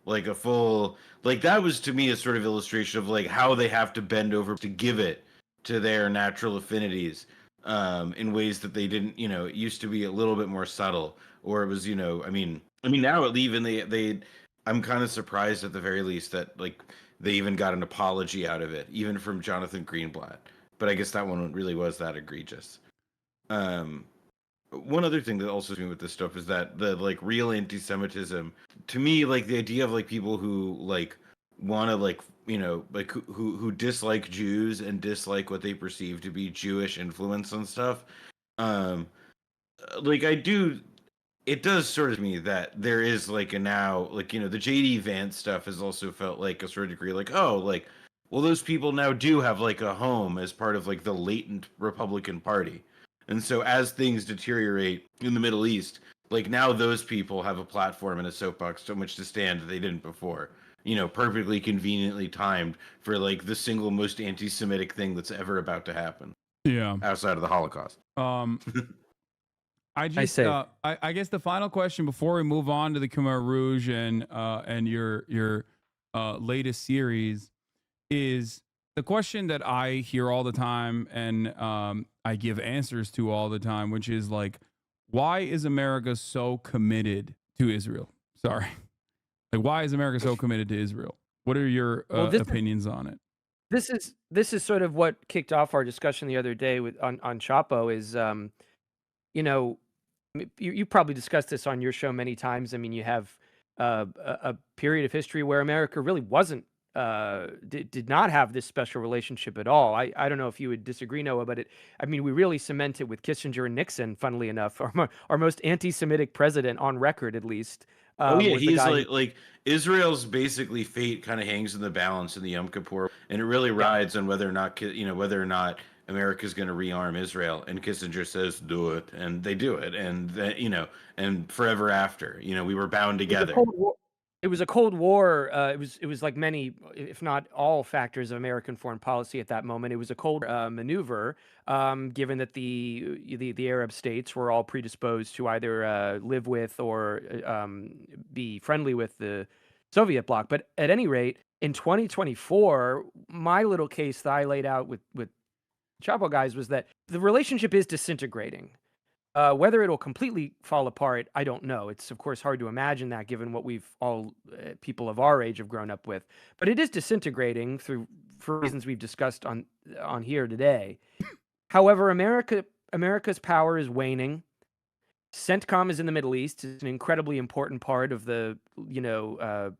like a full, that was to me a sort of illustration of how they have to bend over to give it to their natural affinities in ways that they didn't, it used to be a little bit more subtle, or it was, I mean now even they I'm kind of surprised at the very least that they even got an apology out of it, even from Jonathan Greenblatt. But I guess that one really was that egregious. One other thing that also me with this stuff is that the like real anti-Semitism, to me, like the idea of like people who like want to like like who dislike Jews and dislike what they perceive to be Jewish influence and stuff. Like I do, it does sort of me that there is like a now like the JD Vance stuff has also felt like a certain degree like, oh, like, well, those people now do have like a home as part of like the latent Republican Party. And so as things deteriorate in the Middle East, like now those people have a platform and a soapbox so much to stand that they didn't before. Perfectly conveniently timed for like the single most anti-Semitic thing that's ever about to happen. Yeah. Outside of the Holocaust. I guess the final question before we move on to the Khmer Rouge and your latest series is the question that I hear all the time and I give answers to all the time, which is like, why is America so committed to Israel? Sorry. Like, why is America so committed to Israel? What are your opinions on it? This is sort of what kicked off our discussion the other day on Chapo is, you probably discussed this on your show many times. I mean, you have a period of history where America really wasn't did not have this special relationship at all. I don't know if you would disagree, Noah, but we really cemented with Kissinger and Nixon, funnily enough, our most anti-Semitic president on record, at least. He's like Israel's basically fate kind of hangs in the balance in the Yom Kippur, and it really rides on whether or not America's going to rearm Israel. And Kissinger says, "Do it," and they do it, and and forever after, we were bound together. It was a Cold War. It was like many, if not all, factors of American foreign policy at that moment. It was a Cold maneuver, given that the Arab states were all predisposed to either live with or be friendly with the Soviet bloc. But at any rate, in 2024, my little case that I laid out with Chapo guys was that the relationship is disintegrating. Whether it'll completely fall apart, I don't know. It's of course hard to imagine that given what we've all people of our age have grown up with. But it is disintegrating for reasons we've discussed on here today. However, America's power is waning. CENTCOM is in the Middle East. It's an incredibly important part of the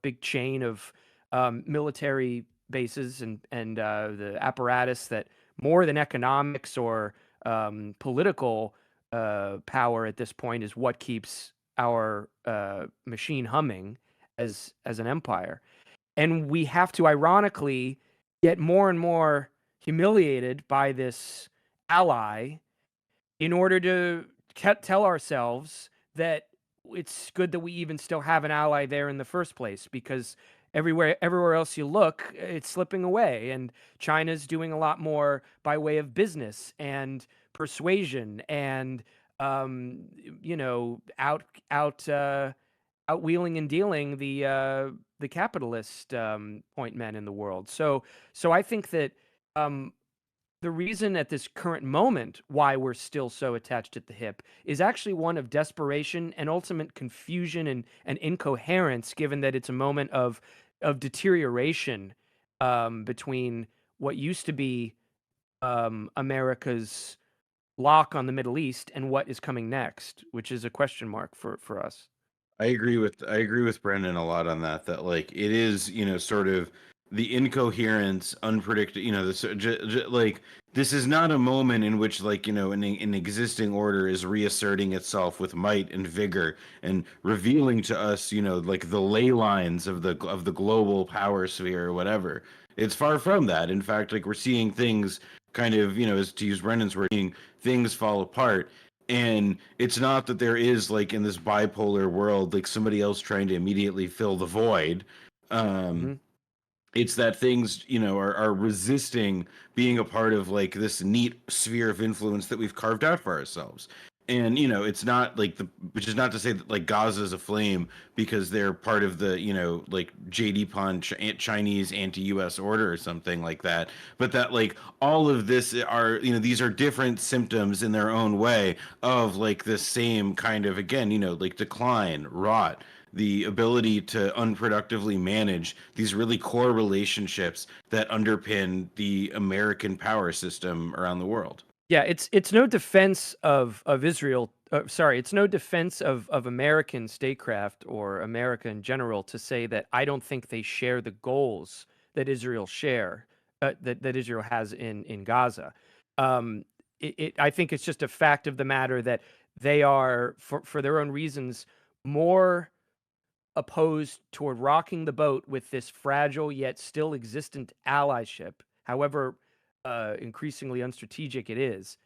big chain of military bases and the apparatus that more than economics or political power at this point is what keeps our machine humming as an empire. And we have to ironically get more and more humiliated by this ally in order to tell ourselves that it's good that we even still have an ally there in the first place, because everywhere else you look, it's slipping away. And China's doing a lot more by way of business and persuasion and outwheeling and dealing the capitalist point men in the world. So I think that the reason at this current moment why we're still so attached at the hip is actually one of desperation and ultimate confusion and incoherence, given that it's a moment of deterioration between what used to be America's lock on the Middle East and what is coming next, which is a question mark for us. I agree with Brendan a lot on that. That like it is, sort of the incoherence, unpredictable. Like this is not a moment in which like an existing order is reasserting itself with might and vigor and revealing to us, like the ley lines of the global power sphere or whatever. It's far from that. In fact, like we're seeing things kind of, as to use Brendan's word, things fall apart. And it's not that there is like in this bipolar world like somebody else trying to immediately fill the void. It's that things are resisting being a part of like this neat sphere of influence that we've carved out for ourselves. and it's not like which is not to say that like Gaza is aflame because they're part of the like JD Pon Chinese anti-US order or something like that, but that like all of this are these are different symptoms in their own way of like the same kind of, again, like decline, rot, the ability to unproductively manage these really core relationships that underpin the American power system around the world. Yeah, it's no defense of Israel. Sorry, it's no defense of American statecraft or America in general to say that I don't think they share the goals that Israel that Israel has in Gaza. I think it's just a fact of the matter that they are, for their own reasons, more opposed toward rocking the boat with this fragile yet still existent allyship, however increasingly unstrategic it is,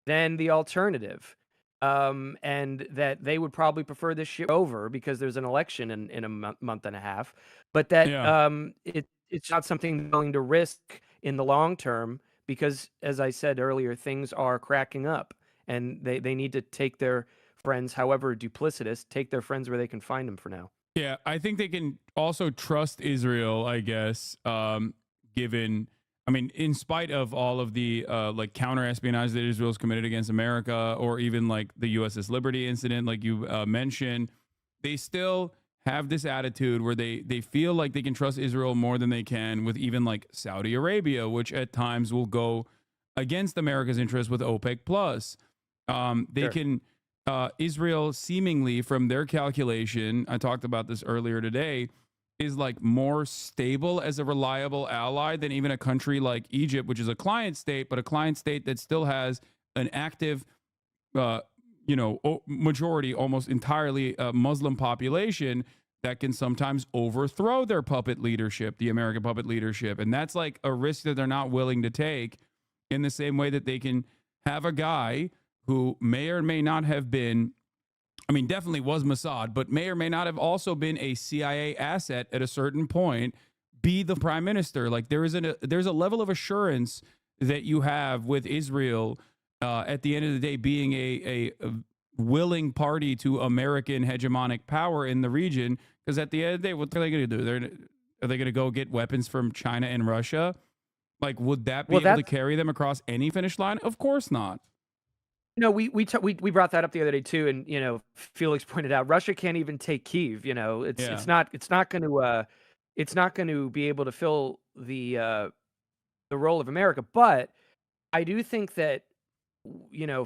than the alternative. And that they would probably prefer this shit over because there's an election in a month and a half, but that Yeah. it's not something they're willing to risk in the long term because, as I said earlier, things are cracking up and they need to take their friends, however duplicitous, take their friends where they can find them for now. Yeah, I think they can also trust Israel, I guess, given, I mean, in spite of all of the like counter espionage that Israel's committed against America, or even like the USS Liberty incident, like you mentioned, they still have this attitude where they feel like they can trust Israel more than they can with even like Saudi Arabia, which at times will go against America's interest with OPEC plus. They Sure. can. Israel seemingly, from their calculation, I talked about this earlier today, is like more stable as a reliable ally than even a country like Egypt, which is a client state, but a client state that still has an active, majority, almost entirely Muslim population that can sometimes overthrow their puppet leadership, the American puppet leadership. And that's like a risk that they're not willing to take, in the same way that they can have a guy who may or may not have been, I mean, definitely was Mossad, but may or may not have also been a CIA asset at a certain point, be the prime minister. Like there's a level of assurance that you have with Israel at the end of the day being a willing party to American hegemonic power in the region. Because at the end of the day, what are they going to do? Are they going to go get weapons from China and Russia? Like, would that be able to carry them across any finish line? Of course not. No, we brought that up the other day too, and Felix pointed out Russia can't even take Kyiv. It's not going to be able to fill the role of America. But I do think that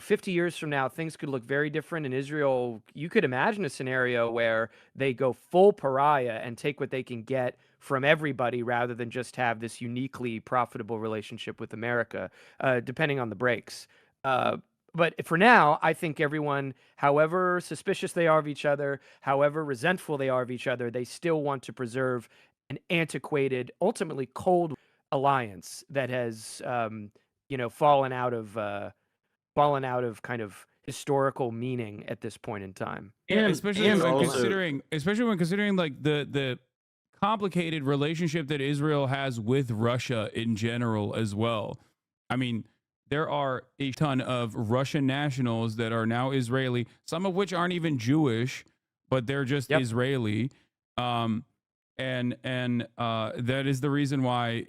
50 years from now, things could look very different in Israel. You could imagine a scenario where they go full pariah and take what they can get from everybody rather than just have this uniquely profitable relationship with America, depending on the breaks. But for now, I think everyone, however suspicious they are of each other, however resentful they are of each other, they still want to preserve an antiquated, ultimately cold alliance that has, fallen out of kind of historical meaning at this point in time. Yeah, especially when considering like the complicated relationship that Israel has with Russia in general as well. I mean, there are a ton of Russian nationals that are now Israeli, some of which aren't even Jewish, but they're just Israeli. And that is the reason why,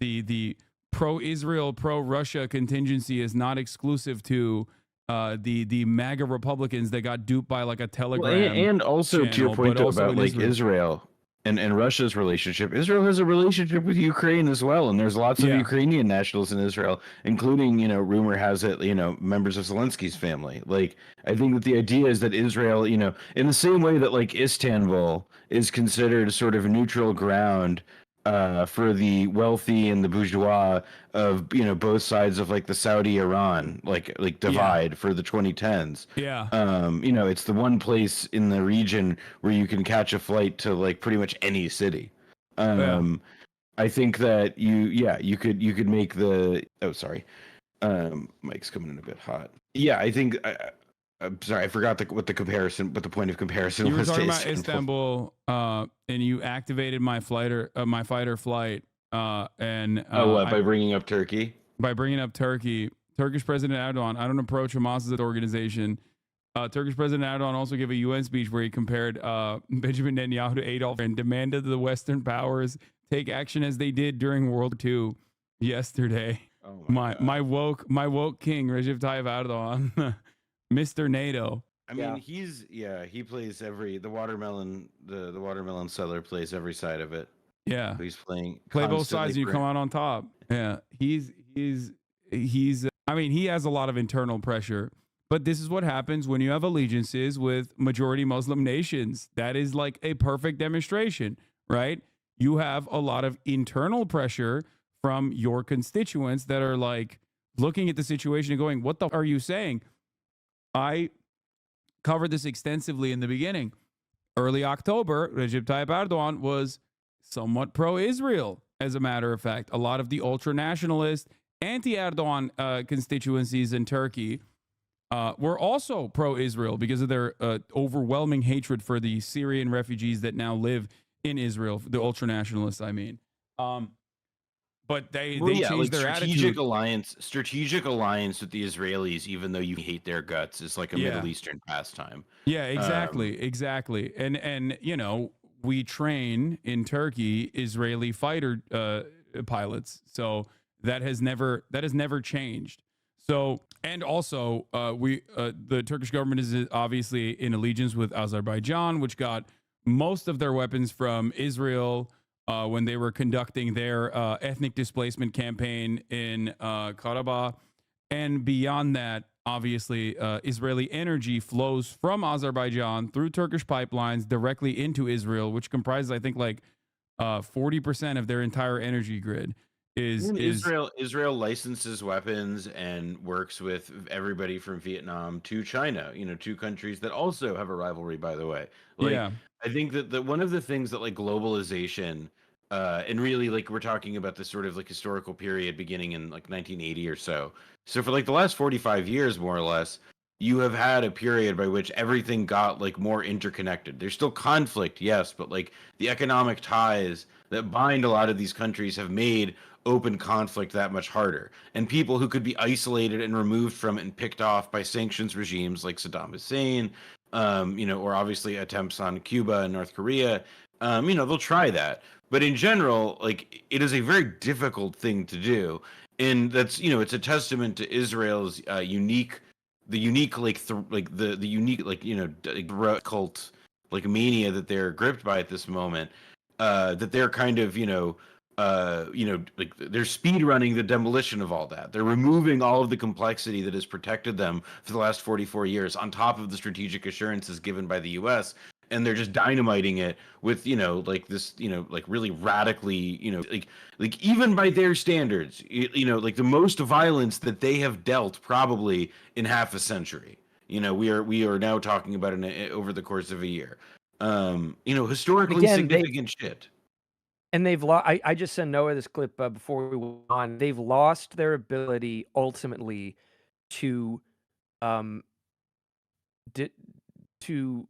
the pro-Israel, pro-Russia contingency is not exclusive to the MAGA Republicans that got duped by like a Telegram. Well, and also to your point about like Israel and Russia's relationship. Israel has a relationship with Ukraine as well, and there's lots of Ukrainian nationals in Israel, including, rumor has it, members of Zelensky's family. Like, I think that the idea is that Israel, in the same way that like Istanbul is considered sort of neutral ground for the wealthy and the bourgeois of both sides of like the Saudi-Iran like divide for the 2010s. It's the one place in the region where you can catch a flight to like pretty much any city. I think that you could make the mic's coming in a bit hot. I think I'm sorry, I forgot what the point of comparison was. You were talking about Istanbul, and you activated my fight or flight, by bringing up Turkey. By bringing up Turkey Turkish President Erdogan, I don't approach Hamas as an organization. Turkish President Erdogan also gave a UN speech where he compared Benjamin Netanyahu to Adolf and demanded that the Western powers take action as they did during World War II yesterday. Oh My woke king Recep Tayyip Erdogan, Mr. NATO. I mean, he plays the watermelon seller plays every side of it. Yeah, He's playing play both sides and you come out on top. Yeah, he's I mean, he has a lot of internal pressure, but this is what happens when you have allegiances with majority Muslim nations. That is like a perfect demonstration, right? You have a lot of internal pressure from your constituents that are like looking at the situation and going, what the are you saying? I covered this extensively in the beginning. Early October, Recep Tayyip Erdogan was somewhat pro-Israel. As a matter of fact, a lot of the ultra-nationalist, anti-Erdogan constituencies in Turkey were also pro-Israel because of their overwhelming hatred for the Syrian refugees that now live in Israel, the ultra-nationalists, I mean. But they changed their strategic attitude. strategic alliance with the Israelis, even though you hate their guts, is like a Middle Eastern pastime. Yeah, exactly. And you know, we train in Turkey Israeli fighter pilots, so that has never changed. So, and also, the Turkish government is obviously in allegiance with Azerbaijan, which got most of their weapons from Israel when they were conducting their ethnic displacement campaign in Karabakh. And beyond that, obviously, Israeli energy flows from Azerbaijan through Turkish pipelines directly into Israel, which comprises, I think, like 40% of their entire energy grid. Israel licenses weapons and works with everybody from Vietnam to China, two countries that also have a rivalry, by the way. Yeah. I think that one of the things that like globalization and really like we're talking about this sort of like historical period beginning in like 1980 or so. So for like the last 45 years, more or less, you have had a period by which everything got like more interconnected. There's still conflict, yes, but like the economic ties that bind a lot of these countries have made open conflict that much harder. And people who could be isolated and removed from it and picked off by sanctions regimes like Saddam Hussein, or obviously attempts on Cuba and North Korea, they'll try that. But in general, like it is a very difficult thing to do. And that's, it's a testament to Israel's unique cult like mania that they're gripped by at this moment, that they're kind of like they're speed running the demolition of all that. They're removing all of the complexity that has protected them for the last 44 years on top of the strategic assurances given by the US, and they're just dynamiting it with like this like really radically like even by their standards, like the most violence that they have dealt probably in half a century. We are now talking about over the course of a year. Historically significant shit. And they've lost. I just sent Noah this clip before we went on. They've lost their ability ultimately to to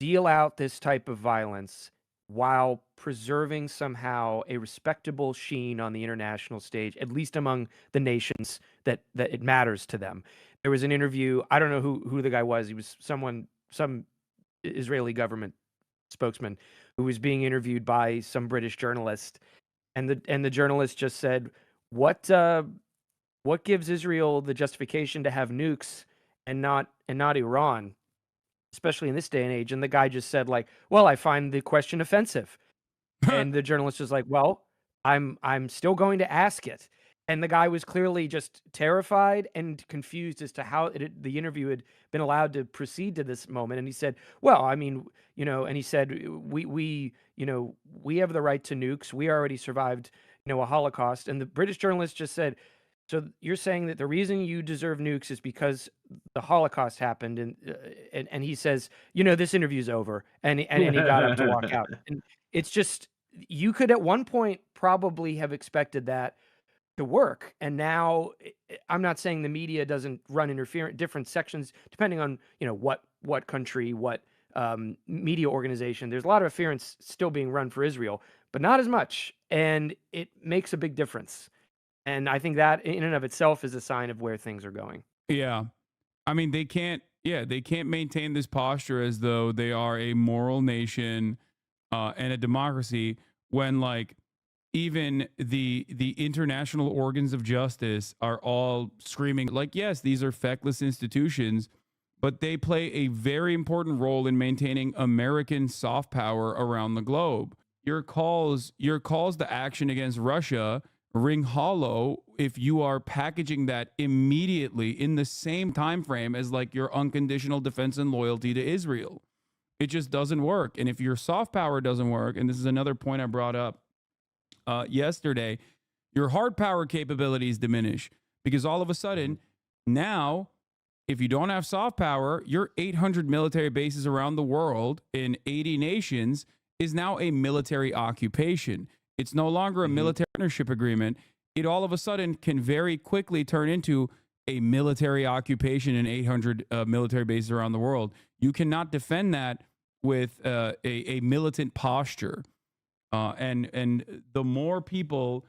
deal out this type of violence while preserving somehow a respectable sheen on the international stage, at least among the nations that it matters to them. There was an interview. I don't know who the guy was. He was some Israeli government spokesman who was being interviewed by some British journalist, and the journalist just said, "What gives Israel the justification to have nukes and not Iran, especially in this day and age?" And the guy just said, like, "Well, I find the question offensive." And the journalist was like, "Well, I'm still going to ask it." And the guy was clearly just terrified and confused as to how the interview had been allowed to proceed to this moment. And he said, "Well, I mean, and he said, we have the right to nukes. We already survived, a Holocaust." And the British journalist just said, "So you're saying that the reason you deserve nukes is because the Holocaust happened?" And he says, "This interview's over." And he got up to walk out. And it's just, you could at one point probably have expected that to work. And now, I'm not saying the media doesn't run interference, different sections, depending on, what country, what media organization. There's a lot of interference still being run for Israel, but not as much. And it makes a big difference. And I think that in and of itself is a sign of where things are going. Yeah. I mean, they can't maintain this posture as though they are a moral nation and a democracy when, like, even the international organs of justice are all screaming, like, yes, these are feckless institutions, but they play a very important role in maintaining American soft power around the globe. Your calls to action against Russia ring hollow if you are packaging that immediately in the same time frame as, like, your unconditional defense and loyalty to Israel. It just doesn't work. And if your soft power doesn't work, and this is another point I brought up yesterday, your hard power capabilities diminish, because all of a sudden now, if you don't have soft power, your 800 military bases around the world in 80 nations is now a military occupation. It's no longer a military partnership agreement. It all of a sudden can very quickly turn into a military occupation in 800 military bases around the world. You cannot defend that with a militant posture. And the more people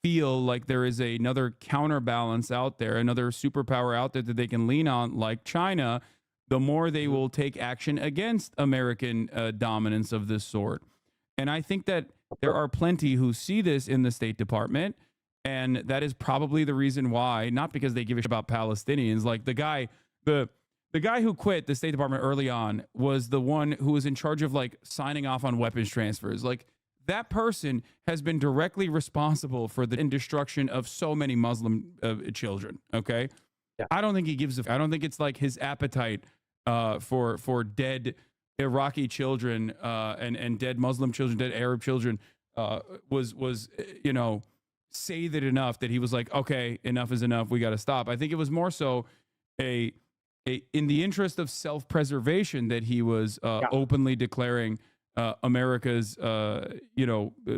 feel like there is another counterbalance out there, another superpower out there that they can lean on, like China, the more they will take action against American dominance of this sort. And I think that there are plenty who see this in the State Department, and that is probably the reason why, not because they give a shit about Palestinians. Like the guy who quit the State Department early on was the one who was in charge of, like, signing off on weapons transfers. Like, that person has been directly responsible for the destruction of so many Muslim children. Okay. Yeah. I don't think he gives I don't think it's like his appetite for dead Iraqi children and dead Muslim children, dead Arab children was seethed enough that he was like, okay, enough is enough. We got to stop. I think it was more so in the interest of self-preservation that he was openly declaring America's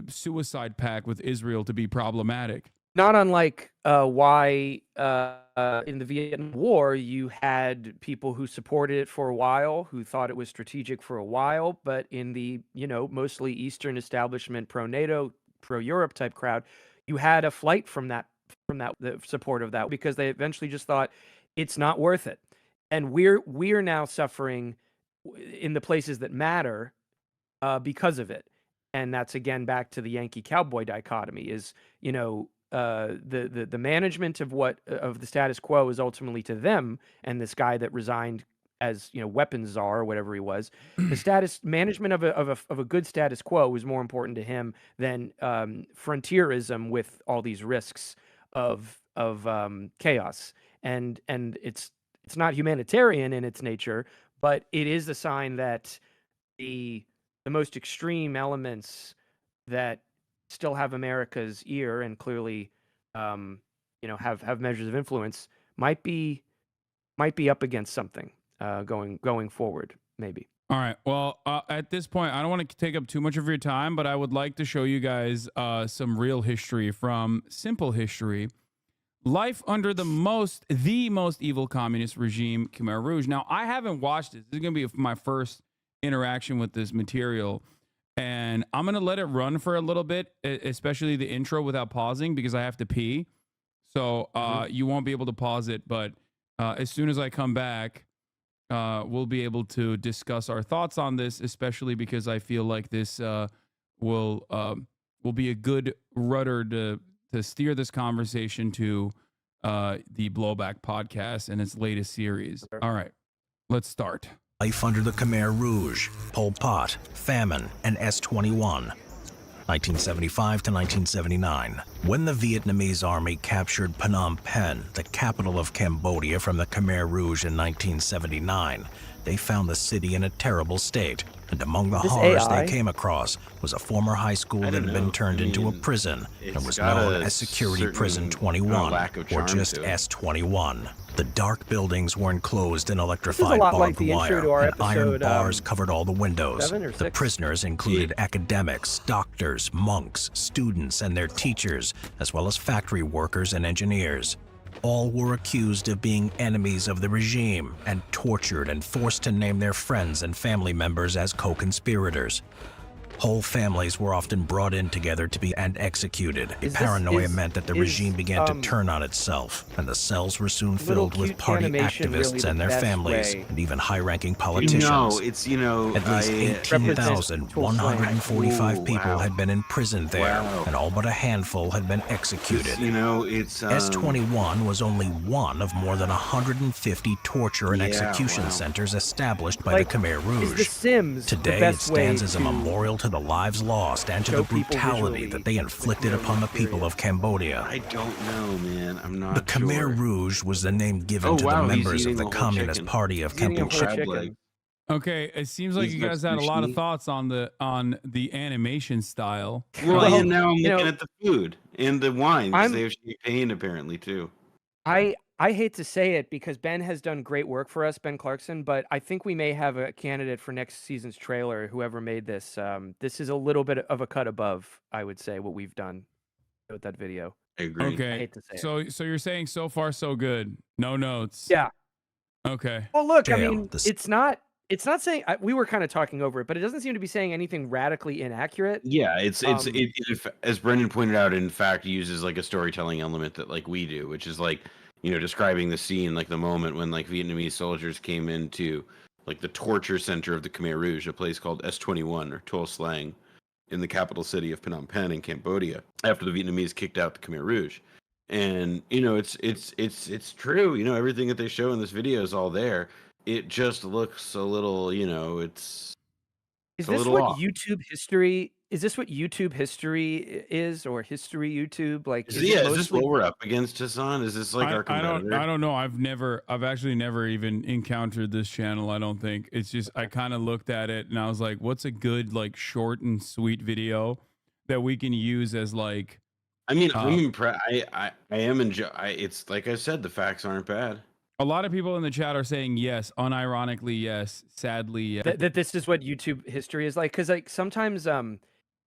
suicide pact with Israel to be problematic. Not unlike why in the Vietnam War you had people who supported it for a while, who thought it was strategic for a while, but in the mostly Eastern establishment, pro-NATO, pro-Europe type crowd, you had a flight from the support of that, because they eventually just thought it's not worth it. And we're now suffering in the places that matter because of it. And that's, again, back to the Yankee cowboy dichotomy, is the management of the status quo is ultimately to them, and this guy that resigned as weapons czar or whatever he was, the status management of a good status quo was more important to him than frontierism with all these risks of chaos. And it's not humanitarian in its nature, but it is a sign that the most extreme elements that still have America's ear and clearly, have measures of influence might be up against something going forward, maybe. All right. Well, at this point, I don't want to take up too much of your time, but I would like to show you guys some real history from Simple History. Life under the most evil communist regime, Khmer Rouge. Now, I haven't watched this. This is going to be my first interaction with this material, and I'm going to let it run for a little bit, especially the intro, without pausing, because I have to pee. So you won't be able to pause it, but as soon as I come back, we'll be able to discuss our thoughts on this, especially because I feel like this will be a good rudder to steer this conversation to the Blowback podcast and its latest series. All right, let's start. Life under the Khmer Rouge, Pol Pot, famine, and S-21. 1975 to 1979. When the Vietnamese army captured Phnom Penh, the capital of Cambodia, from the Khmer Rouge in 1979, they found the city in a terrible state. And among the horrors they came across was a former high school that had been turned into a prison and was known as Security Prison 21, or just S-21. The dark buildings were enclosed in electrified barbed wire, and iron bars covered all the windows. The prisoners included academics, doctors, monks, students, and their teachers, as well as factory workers and engineers. All were accused of being enemies of the regime and tortured and forced to name their friends and family members as co-conspirators. Whole families were often brought in together to be and executed. Paranoia meant that the regime began to turn on itself, and the cells were soon filled with party activists and their families, and even high-ranking politicians. No, it's, at least 18,145 people had been imprisoned there, and all but a handful had been executed. S21 was only one of more than 150 torture and execution centers established by the Khmer Rouge. Today, it stands as a memorial to the lives lost and to the brutality that they inflicted upon the people of Cambodia. I don't know, man. I'm not The Khmer Rouge was the name given to the members of the Communist Party of Cambodia. Okay, it seems like you guys had a lot of thoughts on the animation style. Well, and now I'm looking at the food and the wine. They have champagne apparently too. I hate to say it because Ben has done great work for us, Ben Clarkson, but I think we may have a candidate for next season's trailer, whoever made this. This is a little bit of a cut above, I would say, what we've done with that video. I agree. Okay. I hate to say it. So you're saying so far so good. No notes. Yeah. Okay. Well, look, I mean, it's not saying we were kind of talking over it, but it doesn't seem to be saying anything radically inaccurate. Yeah, it as Brendan pointed out, in fact, uses like a storytelling element that like we do, which is like, you know, describing the scene, like the moment when like Vietnamese soldiers came into like the torture center of the Khmer Rouge, a place called S21 or Tuol Sleng, in the capital city of Phnom Penh in Cambodia, after the Vietnamese kicked out the Khmer Rouge. And you know, it's true. You know, everything that they show in this video is all there. It just looks a little, you know, Is this what YouTube history is, or history YouTube? Like, is this what we're up against, Hasan? Is this like our competitor? I don't know. I've actually never even encountered this channel. I don't think. It's just I kind of looked at it and I was like, what's a good like short and sweet video that we can use as like? I mean, I'm impressed. I am it's like I said, the facts aren't bad. A lot of people in the chat are saying yes, unironically yes, sadly yes. That this is what YouTube history is like, because like sometimes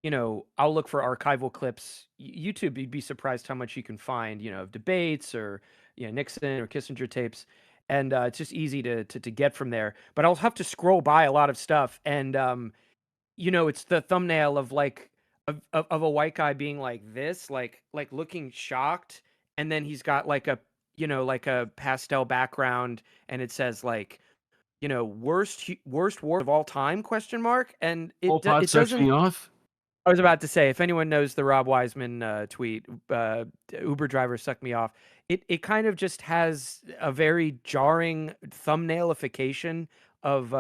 you know, I'll look for archival clips. YouTube, you'd be surprised how much you can find, you know, of debates or, you know, Nixon or Kissinger tapes, and it's just easy to get from there. But I'll have to scroll by a lot of stuff, and you know, it's the thumbnail of like of a white guy being like this, like looking shocked, and then he's got like a, you know, like a pastel background, and it says like, you know, worst war of all time ? And it doesn't. Me off. I was about to say, if anyone knows the Rob Wiseman tweet, Uber driver suck me off. It kind of just has a very jarring thumbnailification of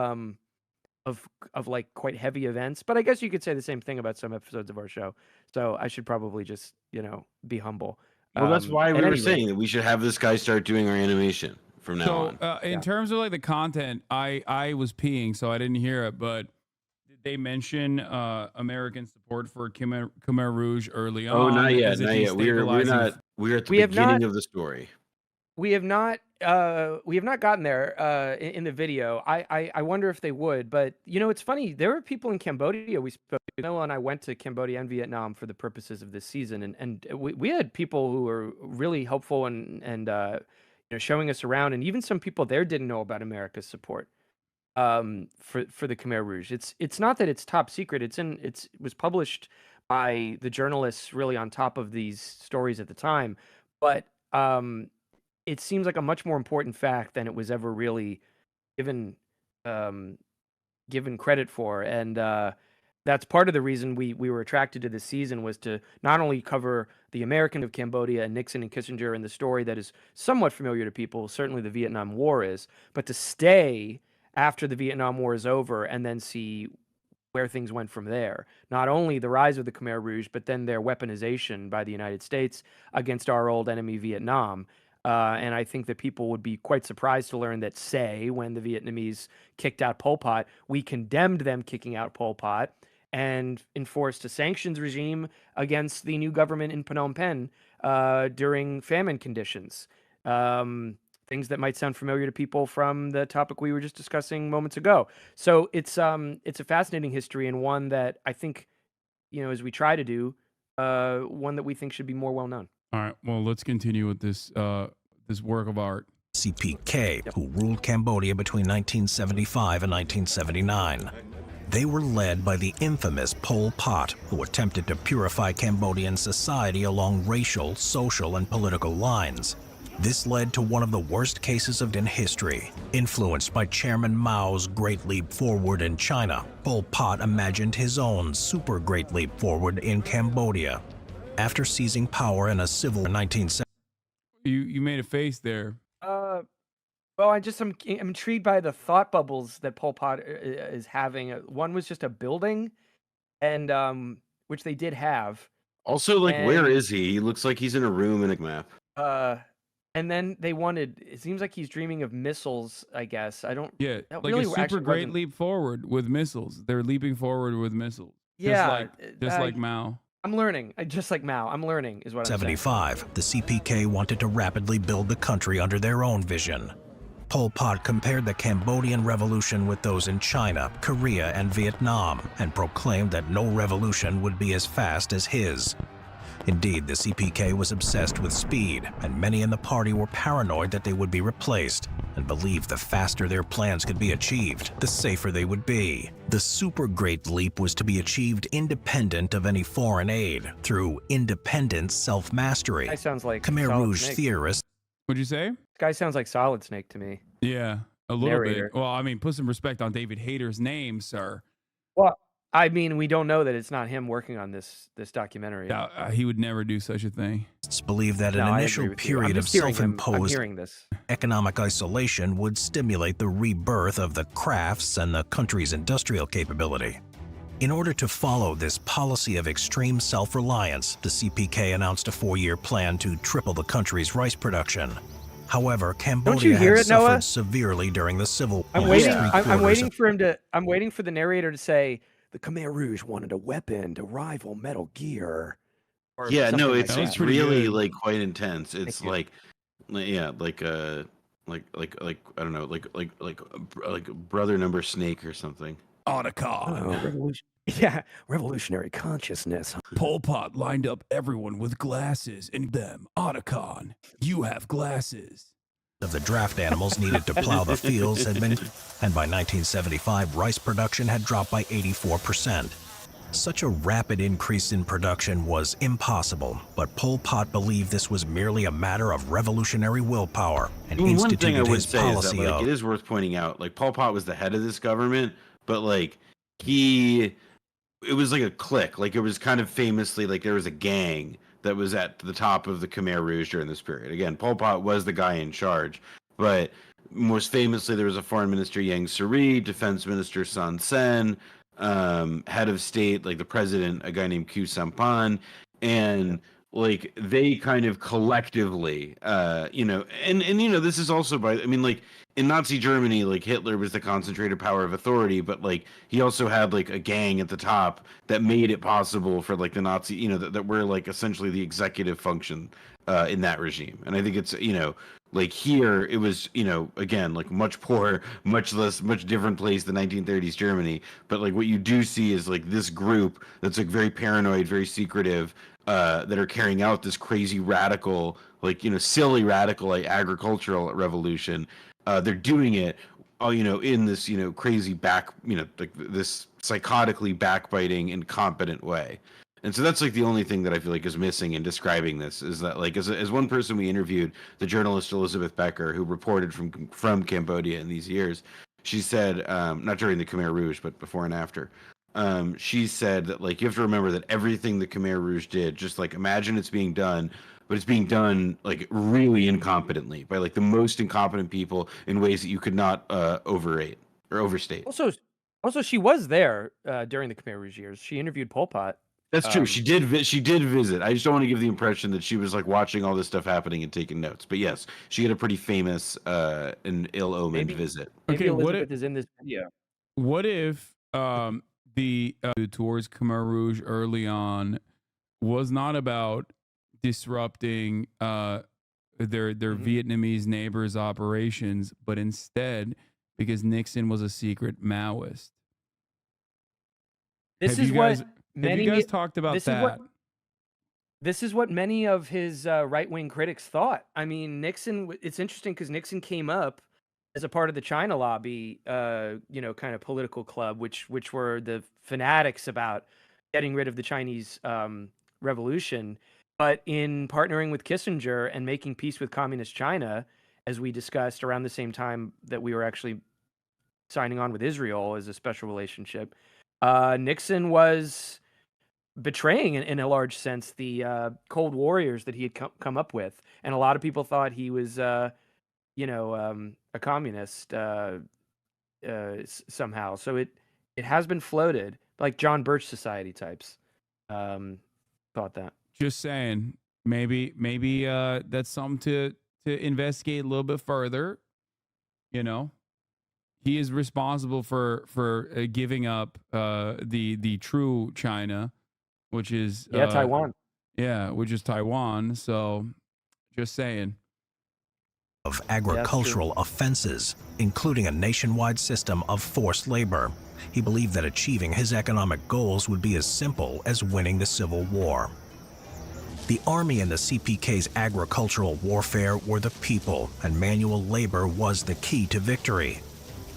like quite heavy events. But I guess you could say the same thing about some episodes of our show. So I should probably just, you know, be humble. Well, that's why we were saying that we should have this guy start doing our animation from now on. In terms of like the content, I was peeing, so I didn't hear it, but did they mention American support for Khmer Rouge early on? Oh, not yet. We're at the beginning of the story. We have not gotten there in the video. I wonder if they would, but you know, it's funny. There were people in Cambodia we spoke to. Noah and I went to Cambodia and Vietnam for the purposes of this season, and we had people who were really helpful and you know, showing us around, and even some people there didn't know about America's support for the Khmer Rouge. It's not that it's top secret. It was published by the journalists really on top of these stories at the time, but it seems like a much more important fact than it was ever really given credit for. And that's part of the reason we were attracted to this season, was to not only cover the American of Cambodia and Nixon and Kissinger and the story that is somewhat familiar to people, certainly the Vietnam War is, but to stay after the Vietnam War is over and then see where things went from there. Not only the rise of the Khmer Rouge, but then their weaponization by the United States against our old enemy Vietnam. And I think that people would be quite surprised to learn that, say, when the Vietnamese kicked out Pol Pot, we condemned them kicking out Pol Pot and enforced a sanctions regime against the new government in Phnom Penh during famine conditions. Things that might sound familiar to people from the topic we were just discussing moments ago. So it's a fascinating history, and one that I think, you know, as we try to do, one that we think should be more well known. All right, well, let's continue with this this work of art. CPK, who ruled Cambodia between 1975 and 1979. They were led by the infamous Pol Pot, who attempted to purify Cambodian society along racial, social, and political lines. This led to one of the worst cases in history. Influenced by Chairman Mao's Great Leap Forward in China, Pol Pot imagined his own super Great Leap Forward in Cambodia. After seizing power in a civil 1970s, You made a face there. Well, I'm intrigued by the thought bubbles that Pol Pot is having. One was just a building, and which they did have. Also, like, where And- is he? He looks like he's in a room in a map. And then they wanted. It seems like he's dreaming of missiles. I guess I don't. Yeah, That like really a super actually great wasn't- leap forward with missiles. They're leaping forward with missiles. Yeah, just like Mao. I'm learning. Just like Mao, I'm learning is what I'm saying. 75, the CPK wanted to rapidly build the country under their own vision. Pol Pot compared the Cambodian revolution with those in China, Korea, and Vietnam, and proclaimed that no revolution would be as fast as his. Indeed, the CPK was obsessed with speed, and many in the party were paranoid that they would be replaced, and believed the faster their plans could be achieved, the safer they would be. The super great leap was to be achieved independent of any foreign aid, through independent self-mastery. Guy sounds like Khmer Solid Rouge Snake. theorists What'd you say? This guy sounds like Solid Snake to me. Yeah, a little Narrator. bit. Well, I mean, put some respect on David Hayter's name, sir. Well, I mean, we don't know that it's not him working on this documentary. He would never do such a thing. believe that No, an I agree initial with you. I'm period of just hearing him. I'm self-imposed hearing this. economic isolation would stimulate the rebirth of the crafts and the country's industrial capability. In order to follow this policy of extreme self-reliance, the CPK announced a 4-year plan to triple the country's rice production. However, Cambodia hear had it, Noah? suffered severely during the civil war. I'm waiting. Three I'm quarters waiting of for him to. I'm waiting for the narrator to say the Khmer Rouge wanted a weapon to rival Metal Gear. Or Yeah, something no, like it's That was it's that. pretty really good. like quite intense. It's you. like yeah, like I don't know, like brother number snake or something. Otacon. revolution. Yeah, revolutionary consciousness. Pol Pot lined up everyone with glasses and them. Otacon, you have glasses. of the draft animals needed to plow the fields had been, and by 1975, rice production had dropped by 84%. Such a rapid increase in production was impossible, but Pol Pot believed this was merely a matter of revolutionary willpower and I mean, one thing I instituted would his say is that policy like of it is worth pointing out, like Pol Pot was the head of this government, but like it was like a clique. Like it was kind of famously like there was a gang that was at the top of the Khmer Rouge during this period. Again, Pol Pot was the guy in charge, but most famously there was a foreign minister Yang Sari, defense minister Son Sen, head of state like the president, a guy named Q Sampan, and like they kind of collectively, and this is also by I mean like in Nazi Germany, like Hitler was the concentrated power of authority, but like he also had like a gang at the top that made it possible for like the Nazi, that were like essentially the executive function in that regime. And I think it's, like here it was, again, like much poorer, much different place than 1930s Germany. But like what you do see is like this group that's like very paranoid, very secretive, that are carrying out this crazy radical, like, silly radical like agricultural revolution. They're doing it, in this, crazy like this psychotically backbiting, incompetent way. And so that's like the only thing that I feel like is missing in describing this is that like as one person we interviewed, the journalist Elizabeth Becker, who reported from Cambodia in these years, she said, not during the Khmer Rouge, but before and after, she said that like you have to remember that everything the Khmer Rouge did, just like imagine it's being done, but it's being done like really incompetently by like the most incompetent people in ways that you could not overrate or overstate. Also, she was there during the Khmer Rouge years. She interviewed Pol Pot. That's true. She did visit. I just don't want to give the impression that she was like watching all this stuff happening and taking notes. But yes, she had a pretty famous and ill-omened visit. Maybe Okay, Elizabeth is in this video. What if the towards Khmer Rouge early on was not about disrupting their Vietnamese neighbors' operations, but instead because Nixon was a secret Maoist? This Have is you guys, what have many. you guys talked about that? This is what many of his right-wing critics thought. I mean, Nixon. It's interesting because Nixon came up as a part of the China lobby, kind of political club, which were the fanatics about getting rid of the Chinese revolution. But in partnering with Kissinger and making peace with communist China, as we discussed around the same time that we were actually signing on with Israel as a special relationship, Nixon was betraying, in a large sense, the Cold Warriors that he had come up with, and a lot of people thought he was, a communist somehow. So it has been floated, like John Birch Society types thought that. Just saying, maybe that's something to investigate a little bit further. You know, he is responsible for giving up the true China, which is Taiwan. Yeah, which is Taiwan. So, just saying. Of agricultural offenses, including a nationwide system of forced labor. He believed that achieving his economic goals would be as simple as winning the Civil War. The army and the CPK's agricultural warfare were the people, and manual labor was the key to victory.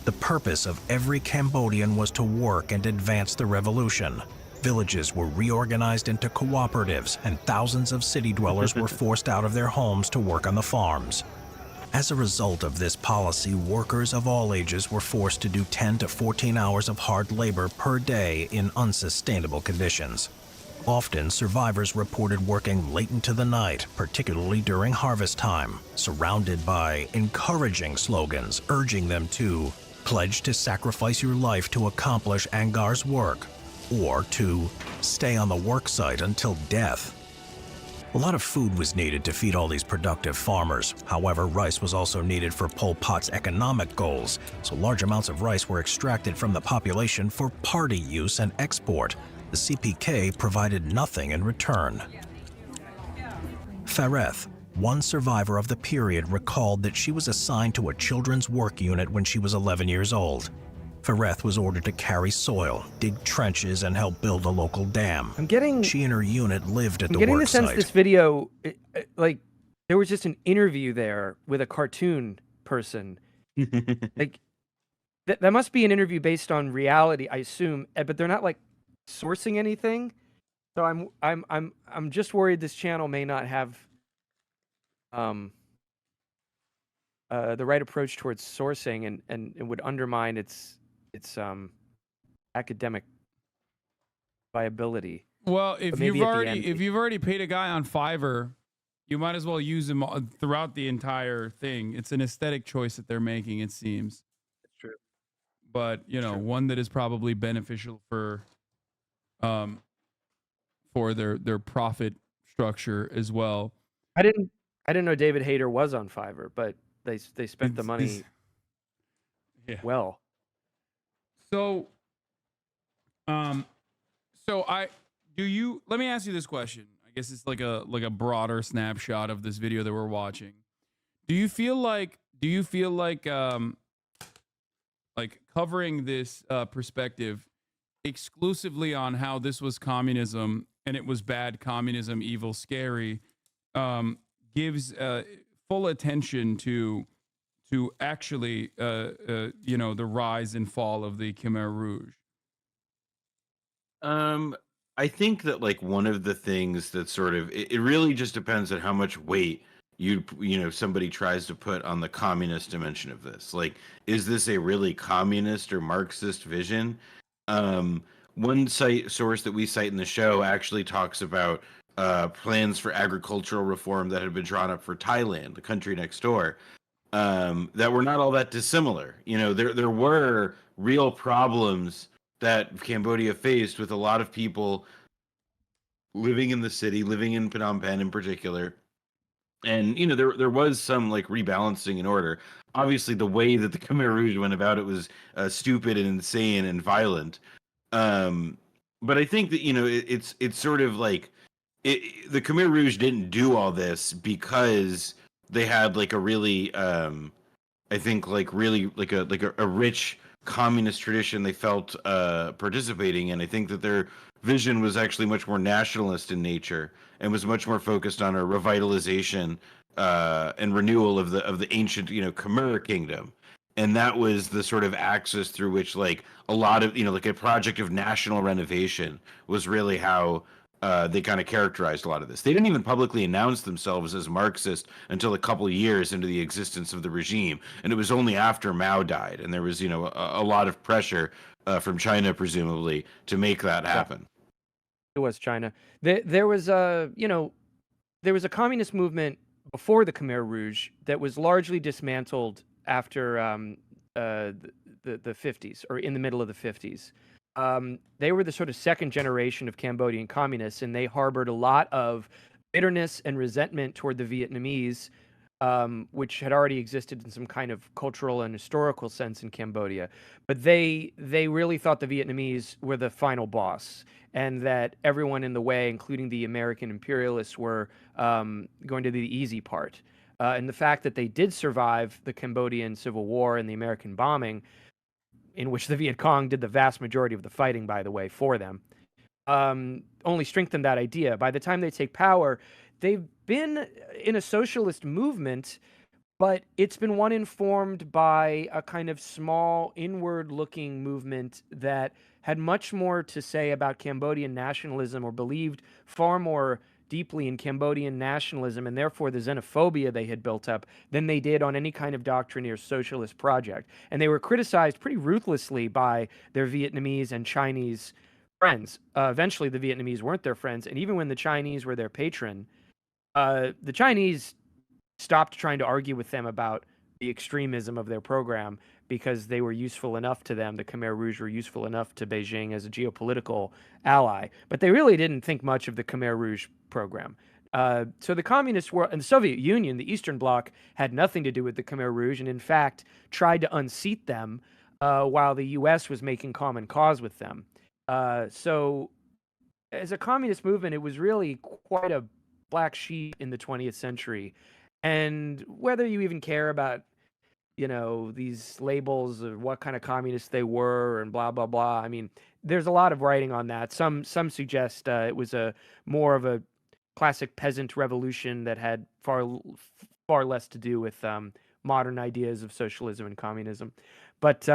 The purpose of every Cambodian was to work and advance the revolution. Villages were reorganized into cooperatives, and thousands of city dwellers were forced out of their homes to work on the farms. As a result of this policy, workers of all ages were forced to do 10 to 14 hours of hard labor per day in unsustainable conditions. Often, survivors reported working late into the night, particularly during harvest time, surrounded by encouraging slogans urging them to pledge to sacrifice your life to accomplish Angar's work, or to stay on the work site until death. A lot of food was needed to feed all these productive farmers. However, rice was also needed for Pol Pot's economic goals, so large amounts of rice were extracted from the population for party use and export. The CPK provided nothing in return. Fareth, one survivor of the period, recalled that she was assigned to a children's work unit when she was 11 years old. Fareth was ordered to carry soil, dig trenches, and help build a local dam. She and her unit lived at the work site. I'm getting the sense this video, like, there was just an interview there with a cartoon person. Like, that must be an interview based on reality, I assume, but they're not like sourcing anything. So I'm just worried this channel may not have the right approach towards sourcing, and it would undermine its academic viability. Well, if you've already paid a guy on Fiverr, you might as well use him throughout the entire thing. It's an aesthetic choice that they're making, it seems. It's true. But, one that is probably beneficial for their profit structure as well. I didn't know David Hayter was on Fiverr, but they spent the money well. So, let me ask you this question. I guess it's like a broader snapshot of this video that we're watching. Do you feel like covering this perspective exclusively on how this was communism and it was bad communism, evil, scary, gives full attention to actually the rise and fall of the Khmer Rouge? I think that like one of the things that sort of it really just depends on how much weight somebody tries to put on the communist dimension of this. Like, is this a really communist or Marxist vision? One source that we cite in the show actually talks about plans for agricultural reform that had been drawn up for Thailand, the country next door, that were not all that dissimilar. There were real problems that Cambodia faced with a lot of people living in the city, living in Phnom Penh in particular. And, there was some like rebalancing in order. Obviously, the way that the Khmer Rouge went about it was stupid and insane and violent. But I think that, it's sort of like the Khmer Rouge didn't do all this because they had like a really, I think like really like a rich communist tradition they felt participating in. I think that their vision was actually much more nationalist in nature and was much more focused on a revitalization and renewal of the ancient Khmer kingdom. and that was the sort of axis through which like a lot of like a project of national renovation was really how they kind of characterized a lot of this. They didn't even publicly announce themselves as Marxist until a couple of years into the existence of the regime, and it was only after Mao died, and there was a lot of pressure from China presumably to make that happen. It was China. There was a there was a communist movement before the Khmer Rouge that was largely dismantled after the 50s, or in the middle of the 50s. They were the sort of second generation of Cambodian communists, and they harbored a lot of bitterness and resentment toward the Vietnamese, which had already existed in some kind of cultural and historical sense in Cambodia. But they really thought the Vietnamese were the final boss, and that everyone in the way, including the American imperialists, were going to do the easy part. And the fact that they did survive the Cambodian Civil War and the American bombing, in which the Viet Cong did the vast majority of the fighting, by the way, for them, only strengthened that idea. By the time they take power, they've been in a socialist movement, but it's been one informed by a kind of small, inward-looking movement that had much more to say about Cambodian nationalism, or believed far more deeply in Cambodian nationalism, and therefore the xenophobia they had built up, than they did on any kind of doctrine or socialist project. And they were criticized pretty ruthlessly by their Vietnamese and Chinese friends. Eventually, the Vietnamese weren't their friends, and even when the Chinese were their patron, the Chinese stopped trying to argue with them about the extremism of their program, because they were useful enough to them. The Khmer Rouge were useful enough to Beijing as a geopolitical ally, but they really didn't think much of the Khmer Rouge program. So the communist world and the Soviet Union, the Eastern Bloc, had nothing to do with the Khmer Rouge, and in fact tried to unseat them while the U.S. was making common cause with them. So as a communist movement, it was really quite a black sheep in the 20th century. And whether you even care about, these labels of what kind of communists they were and blah, blah, blah, I mean, there's a lot of writing on that. Some suggest it was more of a classic peasant revolution that had far less to do with modern ideas of socialism and communism. But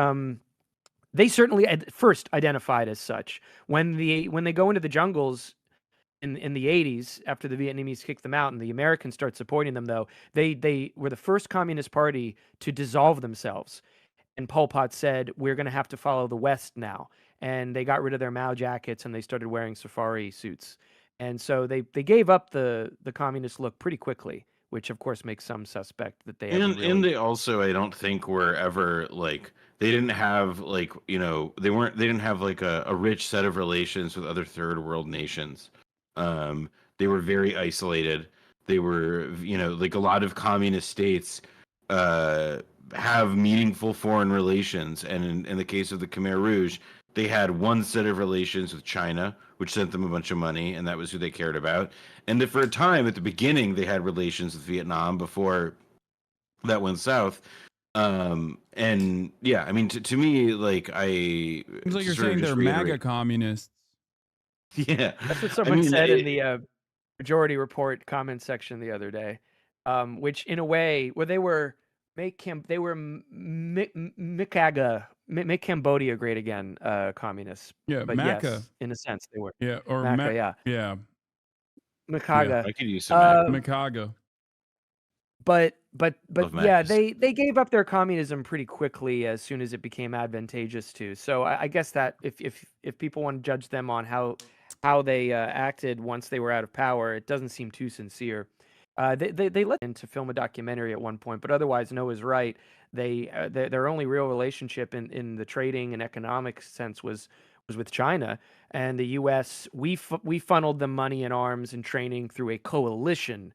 they certainly at first identified as such. When they go into the jungles in the 80s, after the Vietnamese kicked them out and the Americans start supporting them, though, they were the first communist party to dissolve themselves. And Pol Pot said, we're going to have to follow the West now. And they got rid of their Mao jackets and they started wearing safari suits. And so they gave up the communist look pretty quickly, which of course makes some suspect that they and they also, I don't think, were ever like, they didn't have like, they didn't have like a rich set of relations with other third world nations. They were very isolated. They were, like a lot of communist states have meaningful foreign relations, and in the case of the Khmer Rouge, they had one set of relations with China, which sent them a bunch of money, and that was who they cared about. And for a time, at the beginning, they had relations with Vietnam before that went south. And yeah, I mean, to me, like, Seems like you're saying they're MAGA communists. Yeah, that's what someone said in the Majority Report comment section the other day. Which, in a way, they were make Cambodia great again, communists. Yeah, but MACA. Yes, in a sense they were. Yeah, or MACA, yeah. Yeah. MACAGA. I could use some MACAGA. But yeah, Macs. they gave up their communism pretty quickly as soon as it became advantageous to. So I guess that if people want to judge them on how they acted once they were out of power, it doesn't seem too sincere. They let them to film a documentary at one point, but otherwise, Noah's right. Their only real relationship in the trading and economic sense was with China, and the U.S. We funneled them money and arms and training through a coalition,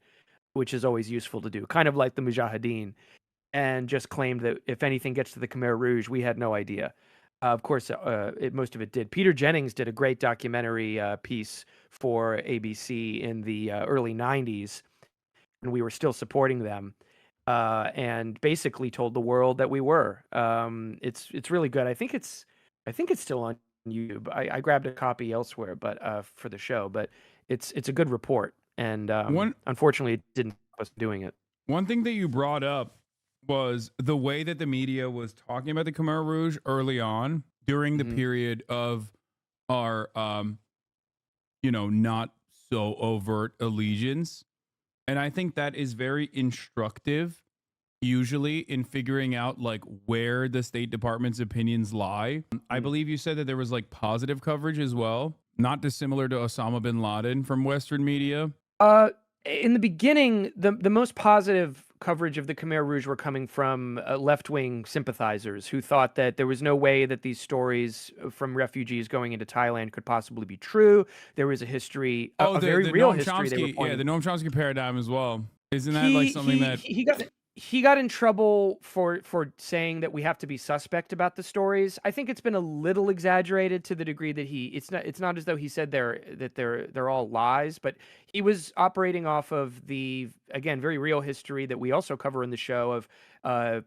which is always useful to do, kind of like the Mujahideen, and just claimed that if anything gets to the Khmer Rouge, we had no idea. Of course, most of it did. Peter Jennings did a great documentary piece for ABC in the early 90s, and we were still supporting them, and basically told the world that we were. It's really good. I think it's still on YouTube. I grabbed a copy elsewhere, but for the show. But it's a good report, and unfortunately, it didn't stop us doing it. One thing that you brought up was the way that the media was talking about the Khmer Rouge early on during the Mhm. period of our, not so overt allegiance. And I think that is very instructive, usually, in figuring out like where the State Department's opinions lie. I believe you said that there was like positive coverage as well, not dissimilar to Osama bin Laden from Western media. In the beginning, the most positive coverage of the Khmer Rouge were coming from left-wing sympathizers who thought that there was no way that these stories from refugees going into Thailand could possibly be true. There was a history, a very The real Noam history. They were Chomsky, pointing. the Noam Chomsky paradigm as well. Isn't that like something that He got in trouble for saying that we have to be suspect about the stories. I think it's been a little exaggerated to the degree that it's not as though he said they're all lies, but he was operating off of the, again, very real history that we also cover in the show of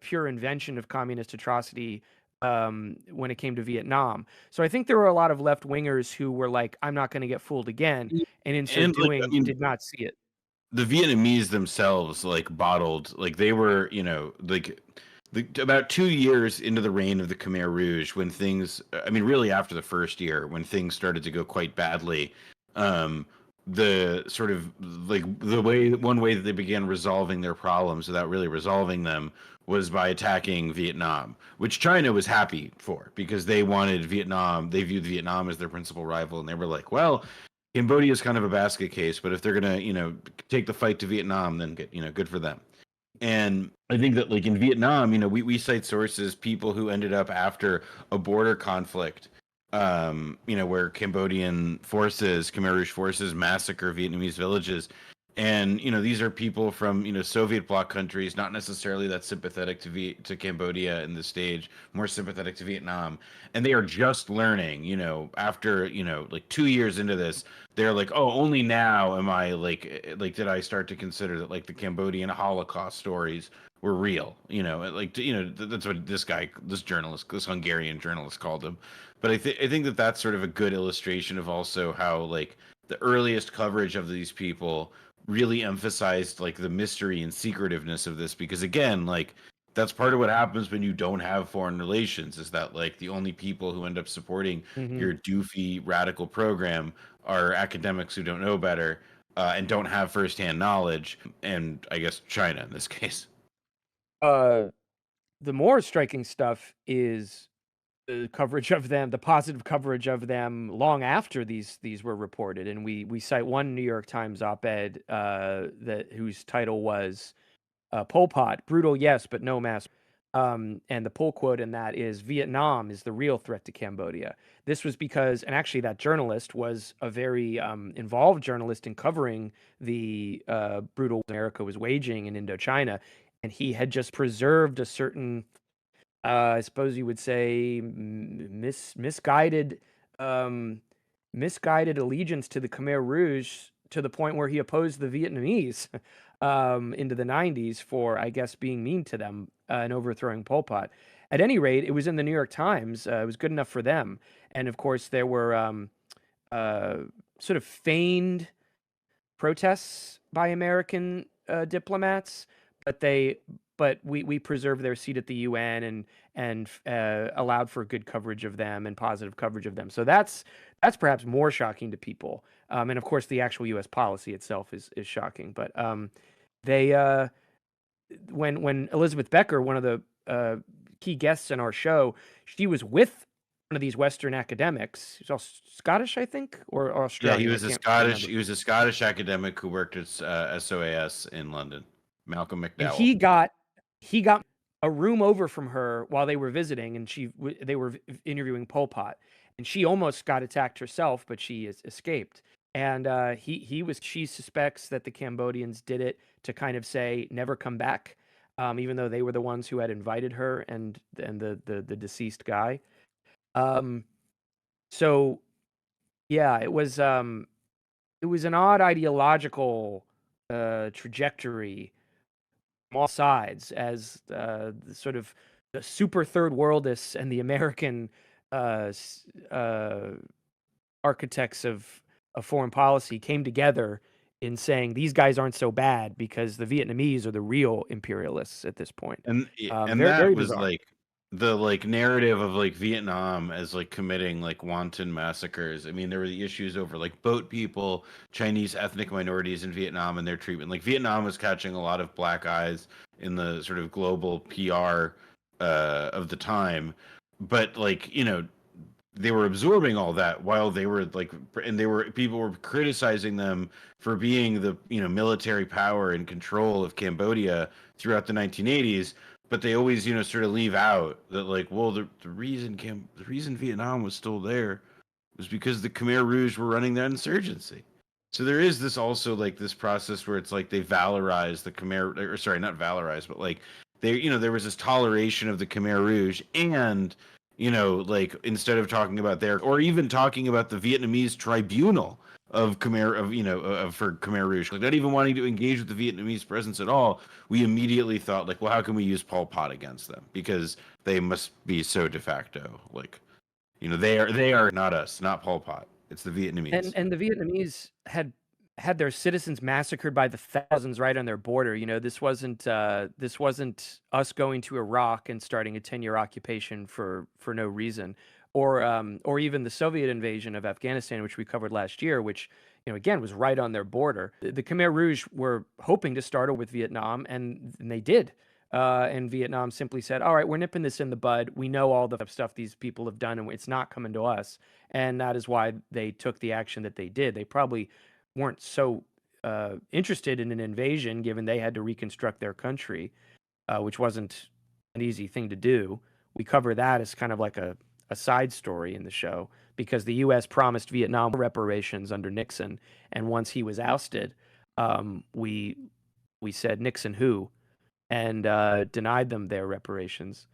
pure invention of communist atrocity when it came to Vietnam. So I think there were a lot of left wingers who were like, I'm not going to get fooled again, and in so And like, I doing mean, did not see it. the Vietnamese themselves like bottled, like they were, about 2 years into the reign of the Khmer Rouge, when things, I mean, really after the first year, when things started to go quite badly, the sort of like one way that they began resolving their problems without really resolving them was by attacking Vietnam, which China was happy for because they wanted Vietnam. They viewed Vietnam as their principal rival, and they were like, well, Cambodia is kind of a basket case, but if they're gonna, take the fight to Vietnam, then good for them. And I think that like in Vietnam, we cite sources, people who ended up after a border conflict, where Khmer Rouge forces massacre Vietnamese villages. And these are people from Soviet bloc countries, not necessarily that sympathetic to Cambodia in this stage, more sympathetic to Vietnam, and they are just learning. After like 2 years into this, they're like, oh, only now am I did I start to consider that like the Cambodian Holocaust stories were real. That's what this Hungarian journalist called them. But I think that that's sort of a good illustration of also how like the earliest coverage of these people really emphasized like the mystery and secretiveness of this, because again, like that's part of what happens when you don't have foreign relations, is that like the only people who end up supporting your doofy radical program are academics who don't know better, and don't have firsthand knowledge, and I guess China in this case. The more striking stuff is the coverage of them, the positive coverage of them long after these were reported. And we cite one New York Times op-ed whose title was Pol Pot, brutal, yes, but no mass. And the pull quote in that is, Vietnam is the real threat to Cambodia. This was because, and actually that journalist was a very involved journalist in covering the brutal America was waging in Indochina. And he had just preserved a certain, I suppose you would say, misguided allegiance to the Khmer Rouge, to the point where he opposed the Vietnamese into the 90s for, I guess, being mean to them and overthrowing Pol Pot. At any rate, it was in the New York Times. It was good enough for them. And of course, there were sort of feigned protests by American diplomats, but we preserved their seat at the UN and allowed for good coverage of them and positive coverage of them. So that's perhaps more shocking to people. And of course, the actual U.S. policy itself is shocking. But they when Elizabeth Becker, one of the key guests in our show, she was with one of these Western academics. He's all Scottish, I think, or Australian. Yeah, he was a Scottish academic who worked at SOAS in London. Malcolm McDowell. And he got a room over from her while they were visiting, and they were interviewing Pol Pot, and she almost got attacked herself, but she escaped. And she suspects that the Cambodians did it to kind of say never come back, even though they were the ones who had invited her and the deceased guy. So yeah, it was an odd ideological trajectory from all sides, as the sort of the super third worldists and the American architects of foreign policy came together in saying these guys aren't so bad because the Vietnamese are the real imperialists at this point. And Very, that very was bizarre. like the like narrative of like Vietnam as like committing like wanton massacres. I mean, there were the issues over like boat people, Chinese ethnic minorities in Vietnam and their treatment. Like Vietnam was catching a lot of black eyes in the sort of global PR of the time. But like, you know, they were absorbing all that while they were like, and they were, people were criticizing them for being the, you know, military power and control of Cambodia throughout the 1980s. But they always, you know, sort of leave out that like, well, the reason Vietnam was still there was because the Khmer Rouge were running that insurgency. So there is this also like this process where it's like they valorize the Khmer, or sorry, not valorize, but like they, you know, there was this toleration of the Khmer Rouge, and you know, like instead of talking about their, or even talking about the Vietnamese tribunal of Khmer, of, you know, for Khmer Rouge, like not even wanting to engage with the Vietnamese presence at all, we immediately thought like, well, how can we use Pol Pot against them, because they must be so de facto, like, you know, they are not us, not Pol Pot. It's the Vietnamese. And the Vietnamese had their citizens massacred by the thousands right on their border. You know, this wasn't us going to Iraq and starting a 10-year occupation for no reason, or even the Soviet invasion of Afghanistan, which we covered last year, which, you know, again, was right on their border. The Khmer Rouge were hoping to start with Vietnam, and they did. And Vietnam simply said, "All right, we're nipping this in the bud. We know all the stuff these people have done, and it's not coming to us." And that is why they took the action that they did. They probably weren't so interested in an invasion, given they had to reconstruct their country, which wasn't an easy thing to do. We cover that as kind of like a side story in the show, because the U.S. promised Vietnam reparations under Nixon, and once he was ousted, we said, "Nixon who?" and denied them their reparations.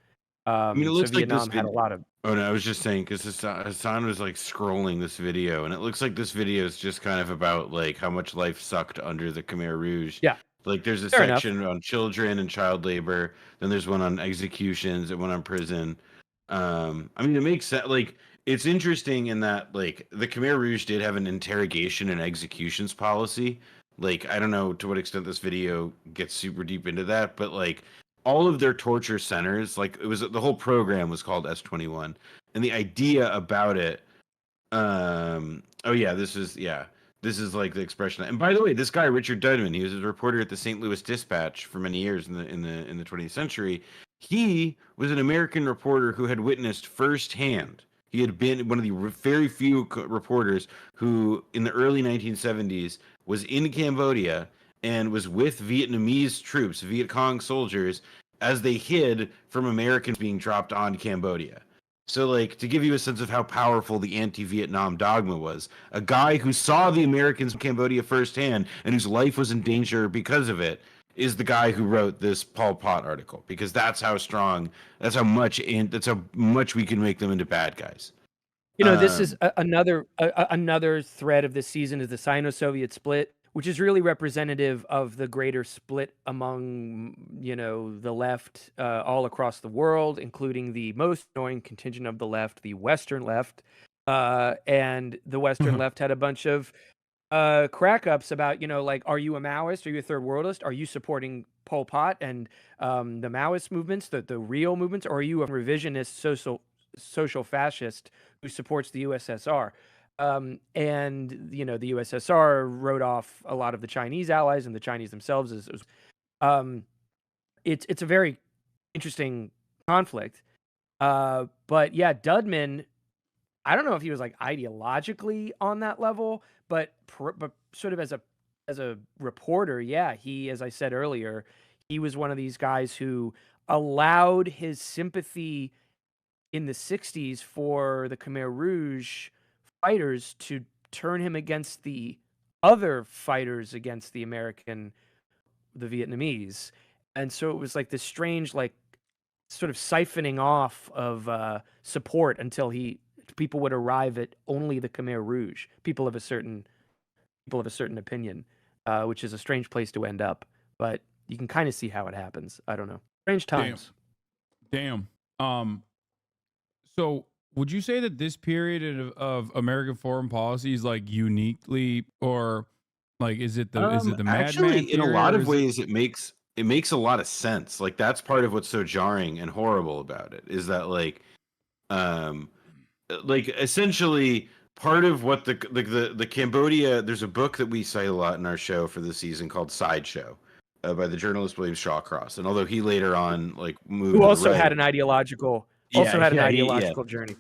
I mean, it So looks like this Vietnam had a video. lot of. Oh no, I was just saying because Hasan was like scrolling this video, and it looks like this video is just kind of about like how much life sucked under the Khmer Rouge. Yeah, Like there's a fair enough. section on children and child labor, then there's one on executions and one on prison. I mean, it makes sense. Like it's interesting in that like the Khmer Rouge did have an interrogation and executions policy. Like I don't know to what extent this video gets super deep into that, but like all of their torture centers, like it was, the whole program was called S21, and the idea about it, oh yeah, this is like the expression. And by the way, this guy Richard Dudman, he was a reporter at the St. Louis Dispatch for many years in the 20th century. He was an American reporter who had witnessed firsthand. He had been one of the very few reporters who, in the early 1970s, was in Cambodia and was with Vietnamese troops, Viet Cong soldiers, as they hid from Americans being dropped on Cambodia. So, like, to give you a sense of how powerful the anti-Vietnam dogma was, a guy who saw the Americans in Cambodia firsthand and whose life was in danger because of it is the guy who wrote this Pol Pot article, because that's how strong, that's how much we can make them into bad guys. You know, this is another thread of this season is the Sino-Soviet split, which is really representative of the greater split among, you know, the left all across the world, including the most annoying contingent of the left, the Western left. And the Western left had a bunch of crack ups about, you know, like, are you a Maoist? Are you a third worldist? Are you supporting Pol Pot and the Maoist movements, the real movements? Or are you a revisionist social fascist who supports the USSR? And, you know, the USSR wrote off a lot of the Chinese allies and the Chinese themselves as it's a very interesting conflict. But yeah, Dudman, I don't know if he was like ideologically on that level, but sort of as a reporter, yeah, he, as I said earlier, he was one of these guys who allowed his sympathy in the 60s for the Khmer Rouge fighters to turn him against the other fighters against the Vietnamese. And so it was like this strange, like, sort of siphoning off of support until people would arrive at only the Khmer Rouge, people of a certain opinion, which is a strange place to end up. But you can kind of see how it happens. I don't know. Strange times. Damn. So would you say that this period of American foreign policy is like uniquely, or Like, is it the madman Actually, in a theory, lot or of is it? ways, it makes a lot of sense. Like that's part of what's so jarring and horrible about it is that um, like essentially part of what the Cambodia. There's a book that we cite a lot in our show for this season called Sideshow, by the journalist William Shawcross. And although he later on like moved Who to the also right, had an ideological journey.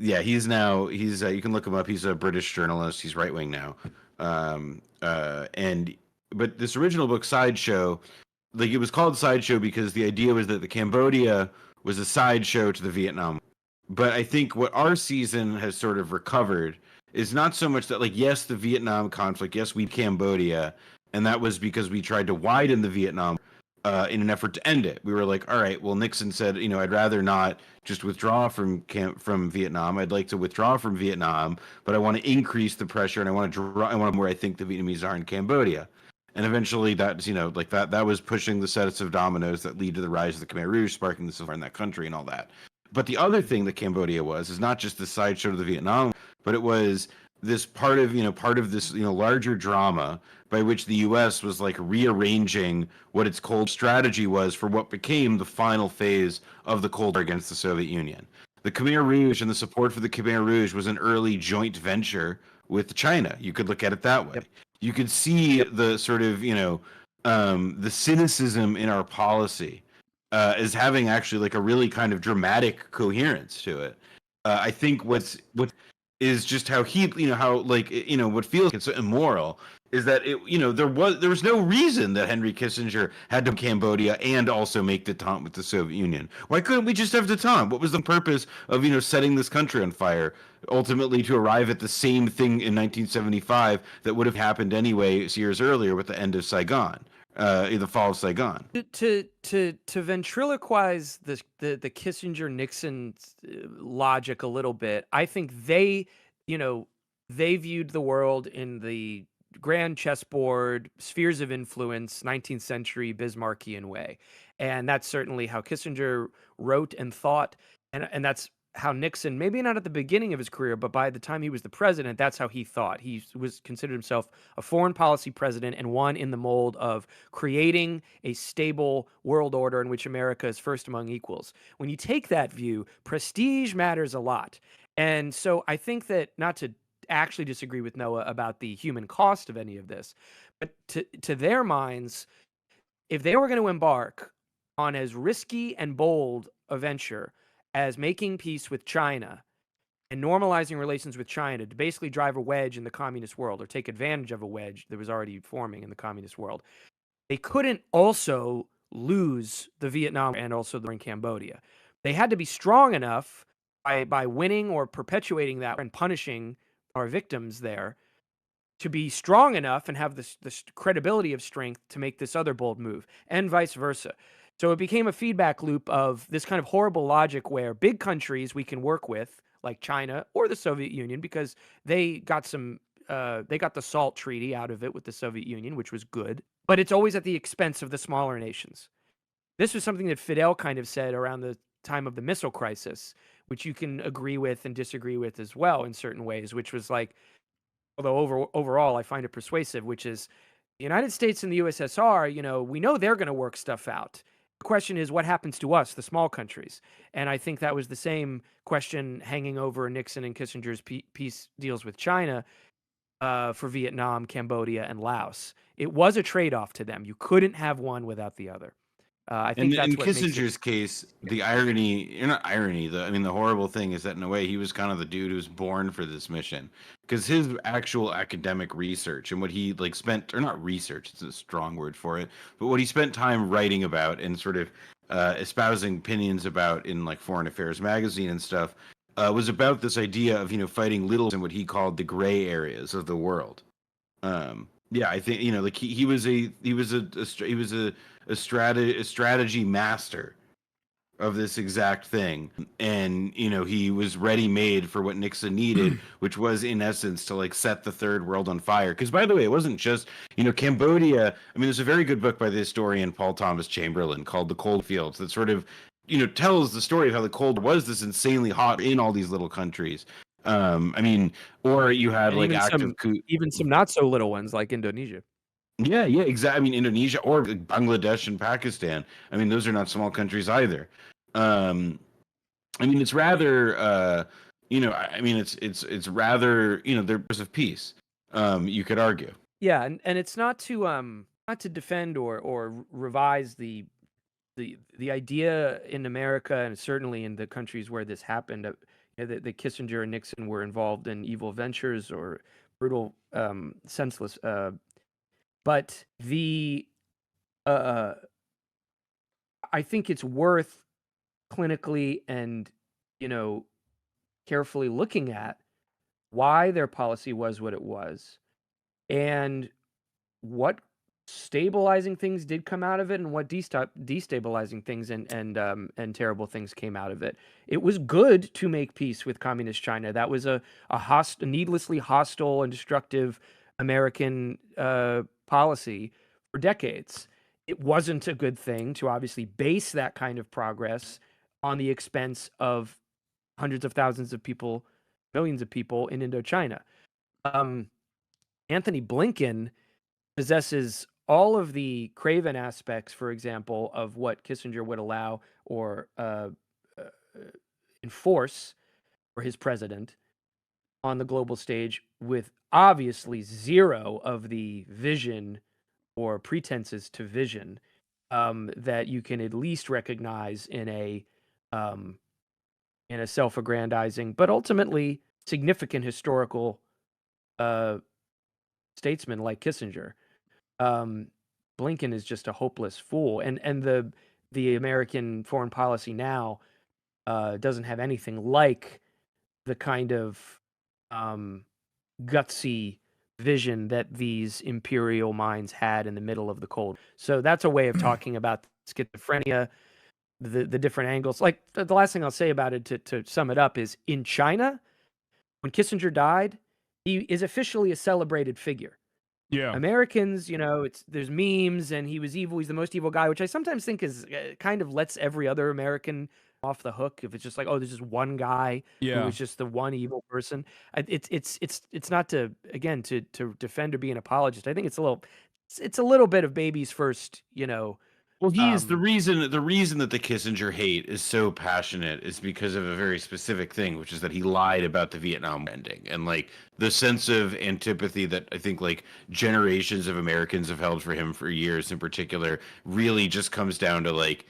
yeah, he's you can look him up. He's a British journalist. He's right wing now. And but this original book, Sideshow, like it was called Sideshow because the idea was that the Cambodia was a sideshow to the Vietnam. But I think what our season has sort of recovered is not so much that like yes, the Vietnam conflict, yes, we Cambodia, and that was because we tried to widen the Vietnam in an effort to end it. We were like, all right, well, Nixon said, I'd rather not just withdraw from Vietnam. I'd like to withdraw from Vietnam, but I want to increase the pressure, and I want where I think the Vietnamese are in Cambodia. And eventually, that's like that was pushing the sets of dominoes that lead to the rise of the Khmer Rouge, sparking the civil war in that country and all that. But the other thing that Cambodia is not just the sideshow to the Vietnam, but it was this part of this larger drama by which the U.S. was like rearranging what its Cold strategy was for what became the final phase of the Cold War against the Soviet Union. The Khmer Rouge and the support for the Khmer Rouge was an early joint venture with China. You could look at it that way. Yep. You could see the sort of the cynicism in our policy as having actually like a really kind of dramatic coherence to it. I think what is just how what feels like it's immoral is that there was no reason that Henry Kissinger had to Cambodia and also make detente with the Soviet Union. Why couldn't we just have detente? What was the purpose of setting this country on fire, ultimately to arrive at the same thing in 1975 that would have happened anyway years earlier with the end of Saigon? The fall of Saigon. To ventriloquize the Kissinger-Nixon logic a little bit, I think they viewed the world in the grand chessboard, spheres of influence, 19th century Bismarckian way. And that's certainly how Kissinger wrote and thought. And that's how Nixon, maybe not at the beginning of his career, but by the time he was the president, that's how he thought. He was considered himself a foreign policy president and one in the mold of creating a stable world order in which America is first among equals. When you take that view, prestige matters a lot. And so I think that, not to actually disagree with Noah about the human cost of any of this, but to their minds, if they were going to embark on as risky and bold a venture as making peace with China and normalizing relations with China to basically drive a wedge in the communist world or take advantage of a wedge that was already forming in the communist world, they couldn't also lose the Vietnam and also the war in Cambodia. They had to be strong enough by winning or perpetuating that and punishing our victims there to be strong enough and have this credibility of strength to make this other bold move, and vice versa. So it became a feedback loop of this kind of horrible logic where big countries we can work with, like China or the Soviet Union, because they got the SALT treaty out of it with the Soviet Union, which was good, but it's always at the expense of the smaller nations. This was something that Fidel kind of said around the time of the missile crisis, which you can agree with and disagree with as well in certain ways, which was like, although overall I find it persuasive, which is the United States and the USSR, we know they're going to work stuff out. The question is what happens to us, the small countries? And I think that was the same question hanging over Nixon and Kissinger's peace deals with China for Vietnam, Cambodia, and Laos. It was a trade-off to them. You couldn't have one without the other. I think that's in what Kissinger's case, the irony, not irony, the horrible thing is that in a way he was kind of the dude who was born for this mission, because his actual academic research and what he spent, or not research, it's a strong word for it, but what he spent time writing about and sort of espousing opinions about in Foreign Affairs magazine and stuff, was about this idea of fighting little in what he called the gray areas of the world. Yeah, I think he was a strategy master of this exact thing, and he was ready made for what Nixon needed, which was in essence to set the third world on fire. Because by the way, it wasn't just Cambodia. I mean, there's a very good book by the historian Paul Thomas Chamberlain called The Cold Fields that sort of tells the story of how the Cold was this insanely hot in all these little countries. I mean, or you had And like active coup. even some not so little ones like Indonesia. Yeah, yeah, exactly. I mean, Indonesia or like, Bangladesh and Pakistan. I mean, those are not small countries either. Um, I mean, it's rather, I mean, it's rather, there's of peace. You could argue. Yeah, and it's not to defend or revise the idea in America and certainly in the countries where this happened, that Kissinger and Nixon were involved in evil ventures or brutal, senseless. But uh, I think it's worth clinically and you know carefully looking at why their policy was what it was and what stabilizing things did come out of it and what destabilizing things and terrible things came out of it. It was good to make peace with communist China. That was a needlessly hostile and destructive American policy for decades. It wasn't a good thing to obviously base that kind of progress on the expense of hundreds of thousands of people, millions of people in Indochina. Anthony Blinken possesses all of the craven aspects, for example, of what Kissinger would allow or enforce for his president on the global stage, with obviously zero of the vision or pretenses to vision that you can at least recognize um, in a self-aggrandizing, but ultimately significant historical statesman like Kissinger. Blinken is just a hopeless fool, and the American foreign policy now doesn't have anything like the kind of gutsy vision that these imperial minds had in the middle of the Cold. So that's a way of talking about schizophrenia, the different angles. Like the last thing I'll say about it to sum it up is in China, when Kissinger died, he is officially a celebrated figure. Yeah. Americans, there's memes and he was evil. He's the most evil guy, which I sometimes think is kind of lets every other American off the hook. If it's just like, oh, there's just one guy who was just the one evil person. It's not to defend or be an apologist. I think it's a little bit of baby's first, Well, he is the reason that the Kissinger hate is so passionate is because of a very specific thing, which is that he lied about the Vietnam ending, and like the sense of antipathy that I think like generations of Americans have held for him for years in particular really just comes down to like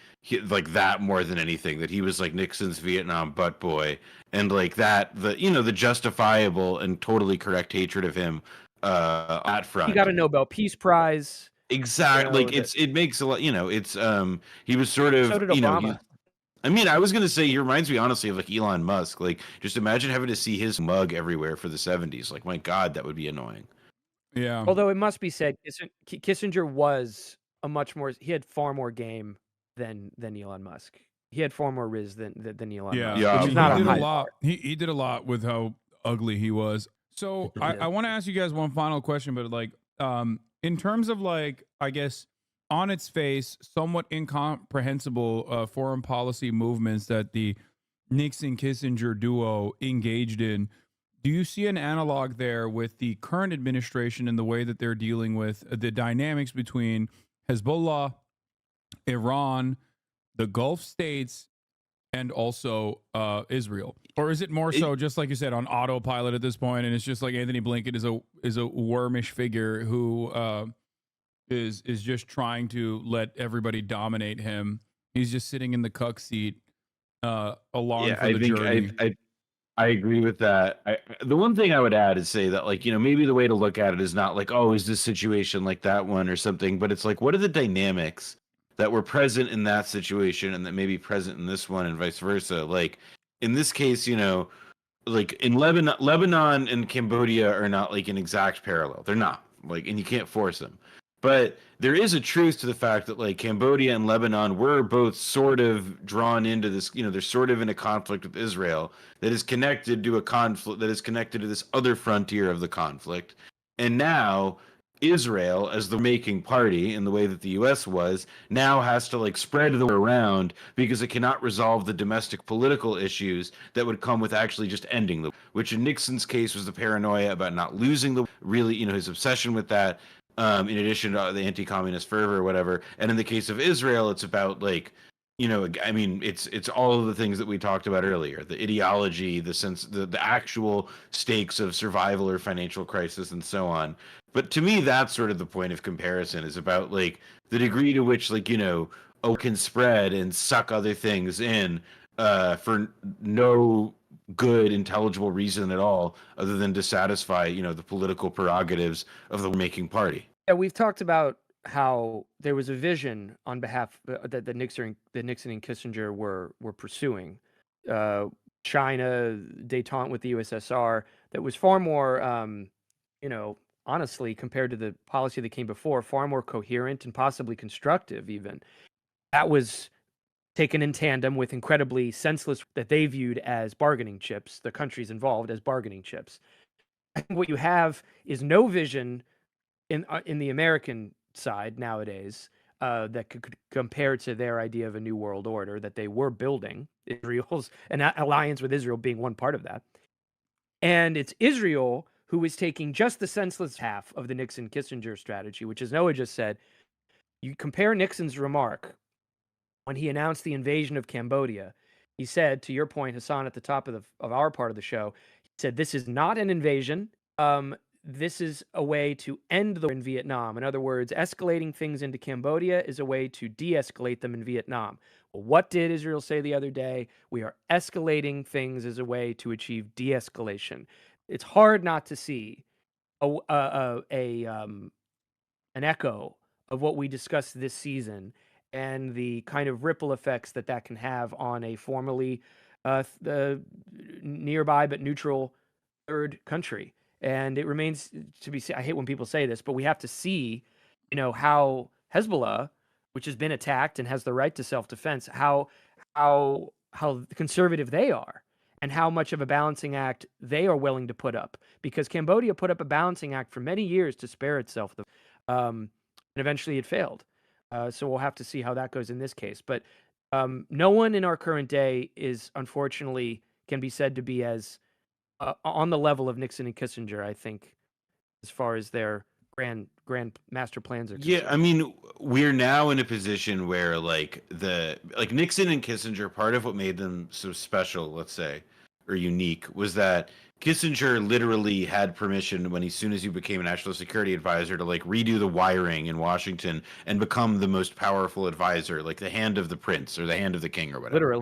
that more than anything, that he was like Nixon's Vietnam butt boy, and like that the justifiable and totally correct hatred of him at front. He got a Nobel Peace Prize. Exactly. Like it makes a lot, it's he was sort of, So did Obama. I mean, I was going to say he reminds me honestly of like Elon Musk. Like just imagine having to see his mug everywhere for the 70s. Like my God, that would be annoying. Yeah. Although it must be said, Kissinger was he had far more game than Elon Musk. He had far more riz than Elon Musk. Yeah. Which I is mean, not he a did high a lot. bar. He did a lot with how ugly he was. So I want to ask you guys one final question, but like in terms of like, I guess on its face, somewhat incomprehensible foreign policy movements that the Nixon Kissinger duo engaged in, do you see an analog there with the current administration and the way that they're dealing with the dynamics between Hezbollah, Iran, the Gulf states, and also Israel? Or is it more so just like you said on autopilot at this point, and it's just like Anthony Blinken is a wormish figure who is just trying to let everybody dominate him? He's just sitting in the cuck seat along for the journey. I agree with that. The one thing I would add is say that like, maybe the way to look at it is not like, oh, is this situation like that one or something, but it's like, what are the dynamics that were present in that situation and that may be present in this one and vice versa? Like in this case, like in Lebanon and Cambodia are not like an exact parallel. They're not like, and you can't force them. But there is a truth to the fact that like Cambodia and Lebanon were both sort of drawn into this, they're sort of in a conflict with Israel that is connected to a conflict that is connected to this other frontier of the conflict. And now Israel as the making party in the way that the US was now has to like spread the around because it cannot resolve the domestic political issues that would come with actually just ending the, which in Nixon's case was the paranoia about not losing the, really, you know, his obsession with that, in addition to the anti-communist fervor or whatever. And in the case of Israel, it's about like, you know, I mean, it's all of the things that we talked about earlier, the ideology, the sense, the actual stakes of survival or financial crisis and so on. But to me, that's sort of the point of comparison, is about like the degree to which, like, you know, can spread and suck other things in for no good intelligible reason at all other than to satisfy, you know, the political prerogatives of the making party. Yeah, we've talked about how there was a vision on behalf that the Nixon and Kissinger were pursuing, China, détente with the USSR, that was far more, you know, honestly, compared to the policy that came before, far more coherent and possibly constructive. Even that was taken in tandem with incredibly senseless that they viewed as bargaining chips, the countries involved as bargaining chips. I think what you have is no vision in the American side nowadays that could compare to their idea of a new world order that they were building. Israel's an alliance with Israel being one part of that, and it's Israel who is taking just the senseless half of the Nixon-Kissinger strategy, which, as Noah just said, you compare Nixon's remark when he announced the invasion of Cambodia. He said, to your point, Hasan, at the top of our part of the show, he said, "This is not an invasion. This is a way to end the war in Vietnam." In other words, escalating things into Cambodia is a way to de-escalate them in Vietnam. Well, what did Israel say the other day? We are escalating things as a way to achieve de-escalation. It's hard not to see an echo of what we discussed this season and the kind of ripple effects that can have on a formerly nearby but neutral third country. And it remains to be seen. I hate when people say this, but we have to see, you know, how Hezbollah, which has been attacked and has the right to self-defense, how conservative they are, and how much of a balancing act they are willing to put up. Because Cambodia put up a balancing act for many years to spare itself, and eventually it failed. So we'll have to see how that goes in this case. But no one in our current day is, unfortunately, can be said to be as on the level of Nixon and Kissinger, I think, as far as their grand master plans are concerned. Yeah, I mean, we're now in a position where like Nixon and Kissinger, part of what made them so special, let's say, or unique, was that Kissinger literally had permission when as soon as he became a national security advisor to like redo the wiring in Washington and become the most powerful advisor, like the hand of the prince or the hand of the king or whatever.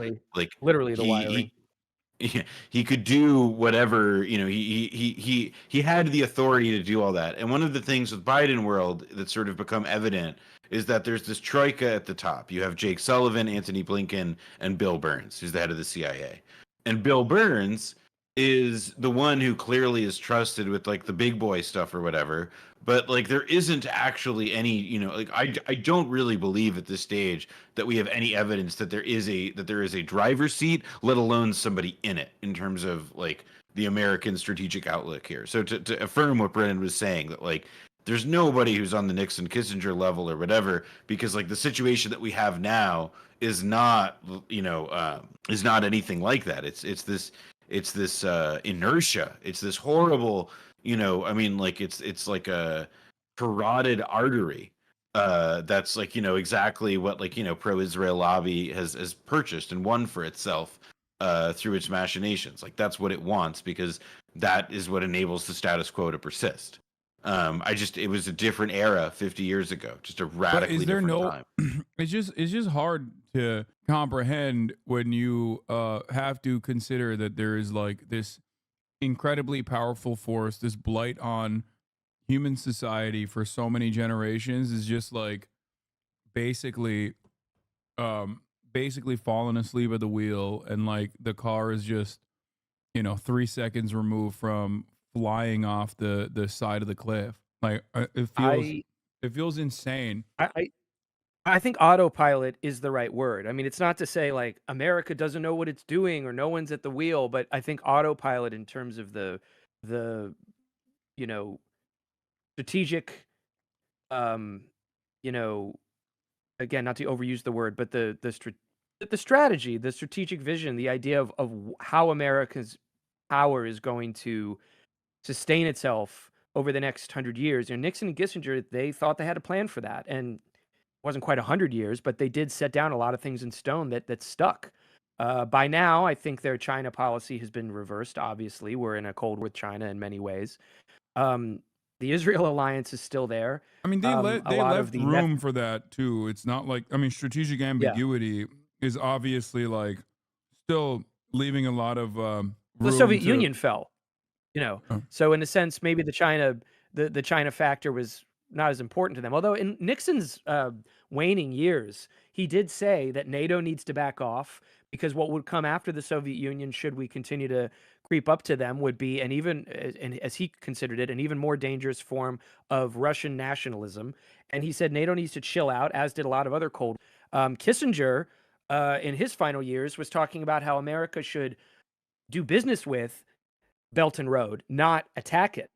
Literally the wiring. He could do whatever, you know, he had the authority to do all that. And one of the things with Biden world that's sort of become evident is that there's this troika at the top. You have Jake Sullivan, Anthony Blinken, and Bill Burns, who's the head of the CIA. And Bill Burns is the one who clearly is trusted with like the big boy stuff or whatever, but like there isn't actually any, you know, like I don't really believe at this stage that we have any evidence that there is a driver's seat, let alone somebody in it, in terms of like the American strategic outlook here. So to affirm what Brennan was saying, that like there's nobody who's on the Nixon Kissinger level or whatever, because like the situation that we have now is not, you know, is not anything like that. It's this inertia. It's this horrible, you know, I mean, like it's like a carotid artery that's like, you know, exactly what like, you know, pro-Israel lobby has purchased and won for itself through its machinations. Like that's what it wants, because that is what enables the status quo to persist. It was a different era 50 years ago, just a radically different time. It's just hard to comprehend when you have to consider that there is like this incredibly powerful force, this blight on human society for so many generations is just like basically falling asleep at the wheel, and like the car is just, you know, 3 seconds removed from flying off the side of the cliff. Like it feels insane. I think autopilot is the right word. I mean, it's not to say like America doesn't know what it's doing or no one's at the wheel, but I think autopilot in terms of the you know, strategic you know, again, not to overuse the word, but the strategy, the strategic vision, the idea of how America's power is going to sustain itself over the next 100 years. Nixon and Kissinger, they thought they had a plan for that, and it wasn't quite 100 years, but they did set down a lot of things in stone that stuck. By now, I think their China policy has been reversed. Obviously, we're in a Cold War with China in many ways. The Israel alliance is still there. I mean, they A lot of left the room for that too. It's not like, I mean, strategic ambiguity is obviously like still leaving a lot of the room Soviet to- Union fell, Oh. So in a sense, maybe the China factor was not as important to them. Although in Nixon's waning years, he did say that NATO needs to back off because what would come after the Soviet Union, should we continue to creep up to them, would be an even, and as he considered it, an even more dangerous form of Russian nationalism. And he said NATO needs to chill out, as did a lot of other Cold. Kissinger, in his final years, was talking about how America should do business with Belt and Road, not attack it.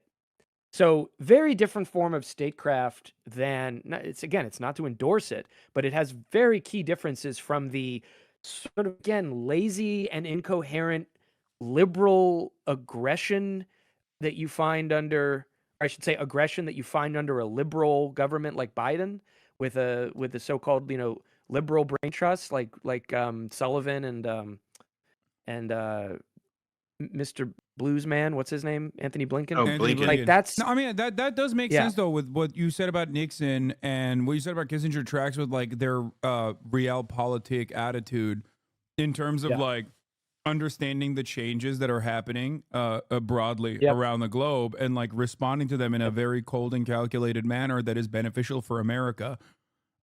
So very different form of statecraft than, it's not to endorse it, but it has very key differences from the sort of, again, lazy and incoherent liberal aggression that you find under, or I should say aggression that you find under a liberal government like Biden with the so-called, liberal brain trust like Sullivan and Mr. Bluesman, what's his name? Anthony Blinken. Oh, Anthony Blinken. Like that's No, I mean that does make sense though with what you said about Nixon and what you said about Kissinger tracks with like their realpolitik attitude in terms of like understanding the changes that are happening broadly around the globe and like responding to them in a very cold and calculated manner that is beneficial for America.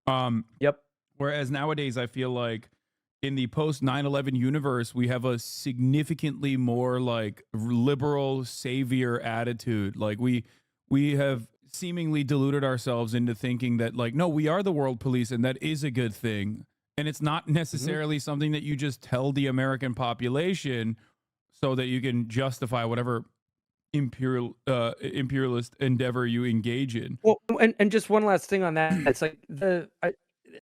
Whereas nowadays I feel like in the post 9/11 universe, we have a significantly more like liberal savior attitude. Like we have seemingly deluded ourselves into thinking that like, no, we are the world police and that is a good thing. And it's not necessarily something that you just tell the American population so that you can justify whatever imperialist endeavor you engage in. Well, and just one last thing on that. It's like